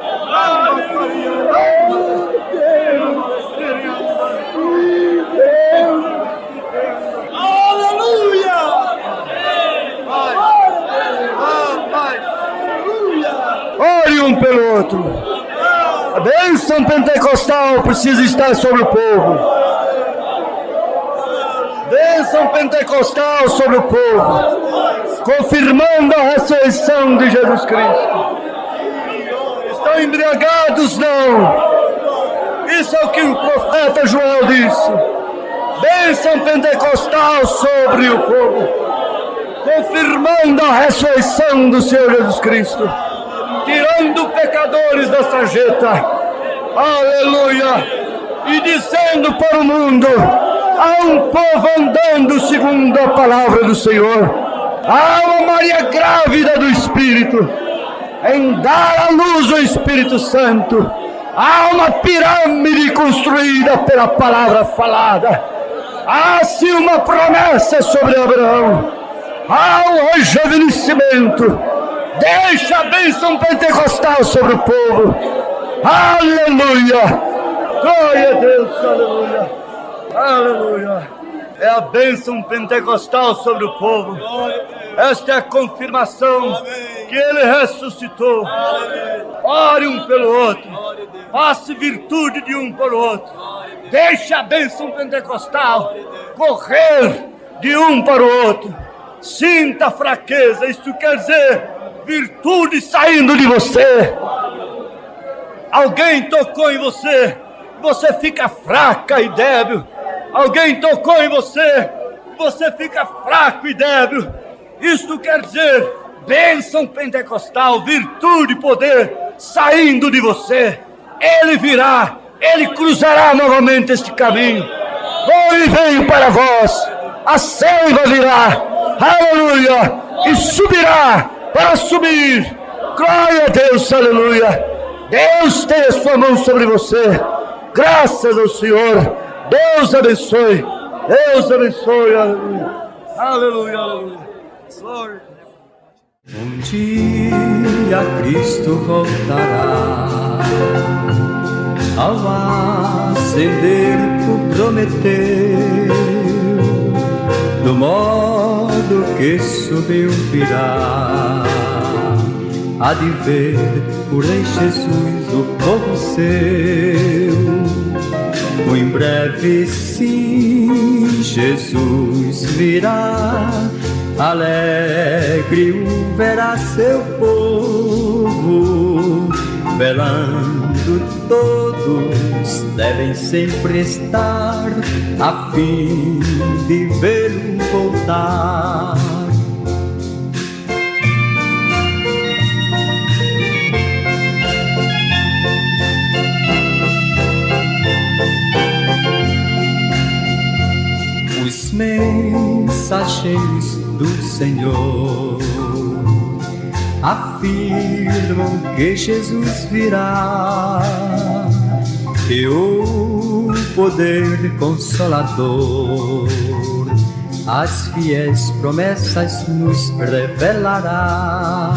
Ore um pelo outro. A bênção pentecostal precisa estar sobre o povo. bênção pentecostal sobre o povo, confirmando a ressurreição de Jesus Cristo. Estão embriagados? Não. Isso é o que o profeta Joel disse. Bênção pentecostal sobre o povo, confirmando a ressurreição do Senhor Jesus Cristo, tirando pecadores da sarjeta. Aleluia! E dizendo para o mundo: há um povo andando segundo a palavra do Senhor. Há uma Maria grávida do Espírito, em dar à luz o Espírito Santo. Há uma pirâmide construída pela palavra falada. Há sim uma promessa sobre Abraão. Há um rejuvenescimento. Deixa a bênção pentecostal sobre o povo. Aleluia! Glória a Deus, aleluia, aleluia. É a bênção pentecostal sobre o povo. Esta é a confirmação que Ele ressuscitou. Ore um pelo outro, passe virtude de um para o outro. Deixe a bênção pentecostal correr de um para o outro. Sinta a fraqueza, isso quer dizer virtude saindo de você. Alguém tocou em você, você fica fraca e débil. Alguém tocou em você, você fica fraco e débil. Isto quer dizer bênção pentecostal, virtude e poder saindo de você. Ele virá, Ele cruzará novamente este caminho. Ele veio para vós, a seiva virá, aleluia, e subirá para subir. Glória a Deus, aleluia. Deus tem a sua mão sobre você. Graças ao Senhor. Deus abençoe. Deus abençoe. Aleluia. Aleluia. Aleluia. Glória. Um dia Cristo voltará, ao acender o prometeu, do modo que subiu virá. Há de ver por em Jesus o povo seu. Em breve sim Jesus virá, alegre o verá seu povo. Velando todos devem sempre estar, a fim de vê-lo voltar. Os mensageiros do Senhor afirmam que Jesus virá, e o poder consolador as fiéis promessas nos revelará.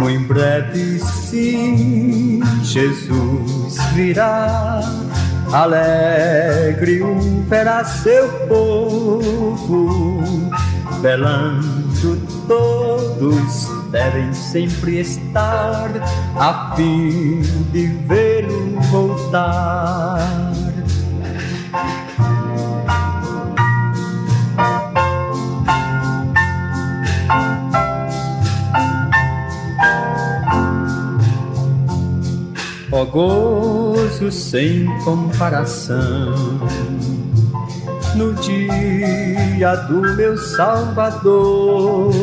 Em breve sim Jesus virá, alegre o verá seu povo. Velando todos devem sempre estar, a fim de vê-lo voltar. Ó gozo sem comparação no dia do meu Salvador,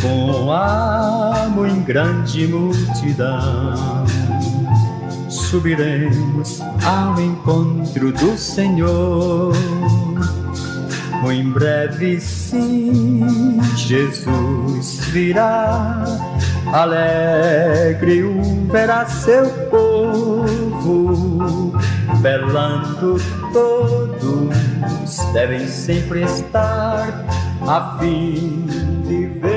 com amo em grande multidão, subiremos ao encontro do Senhor. Em breve sim Jesus virá, alegre o verá seu povo. Velando todos devem sempre estar, a fim de ver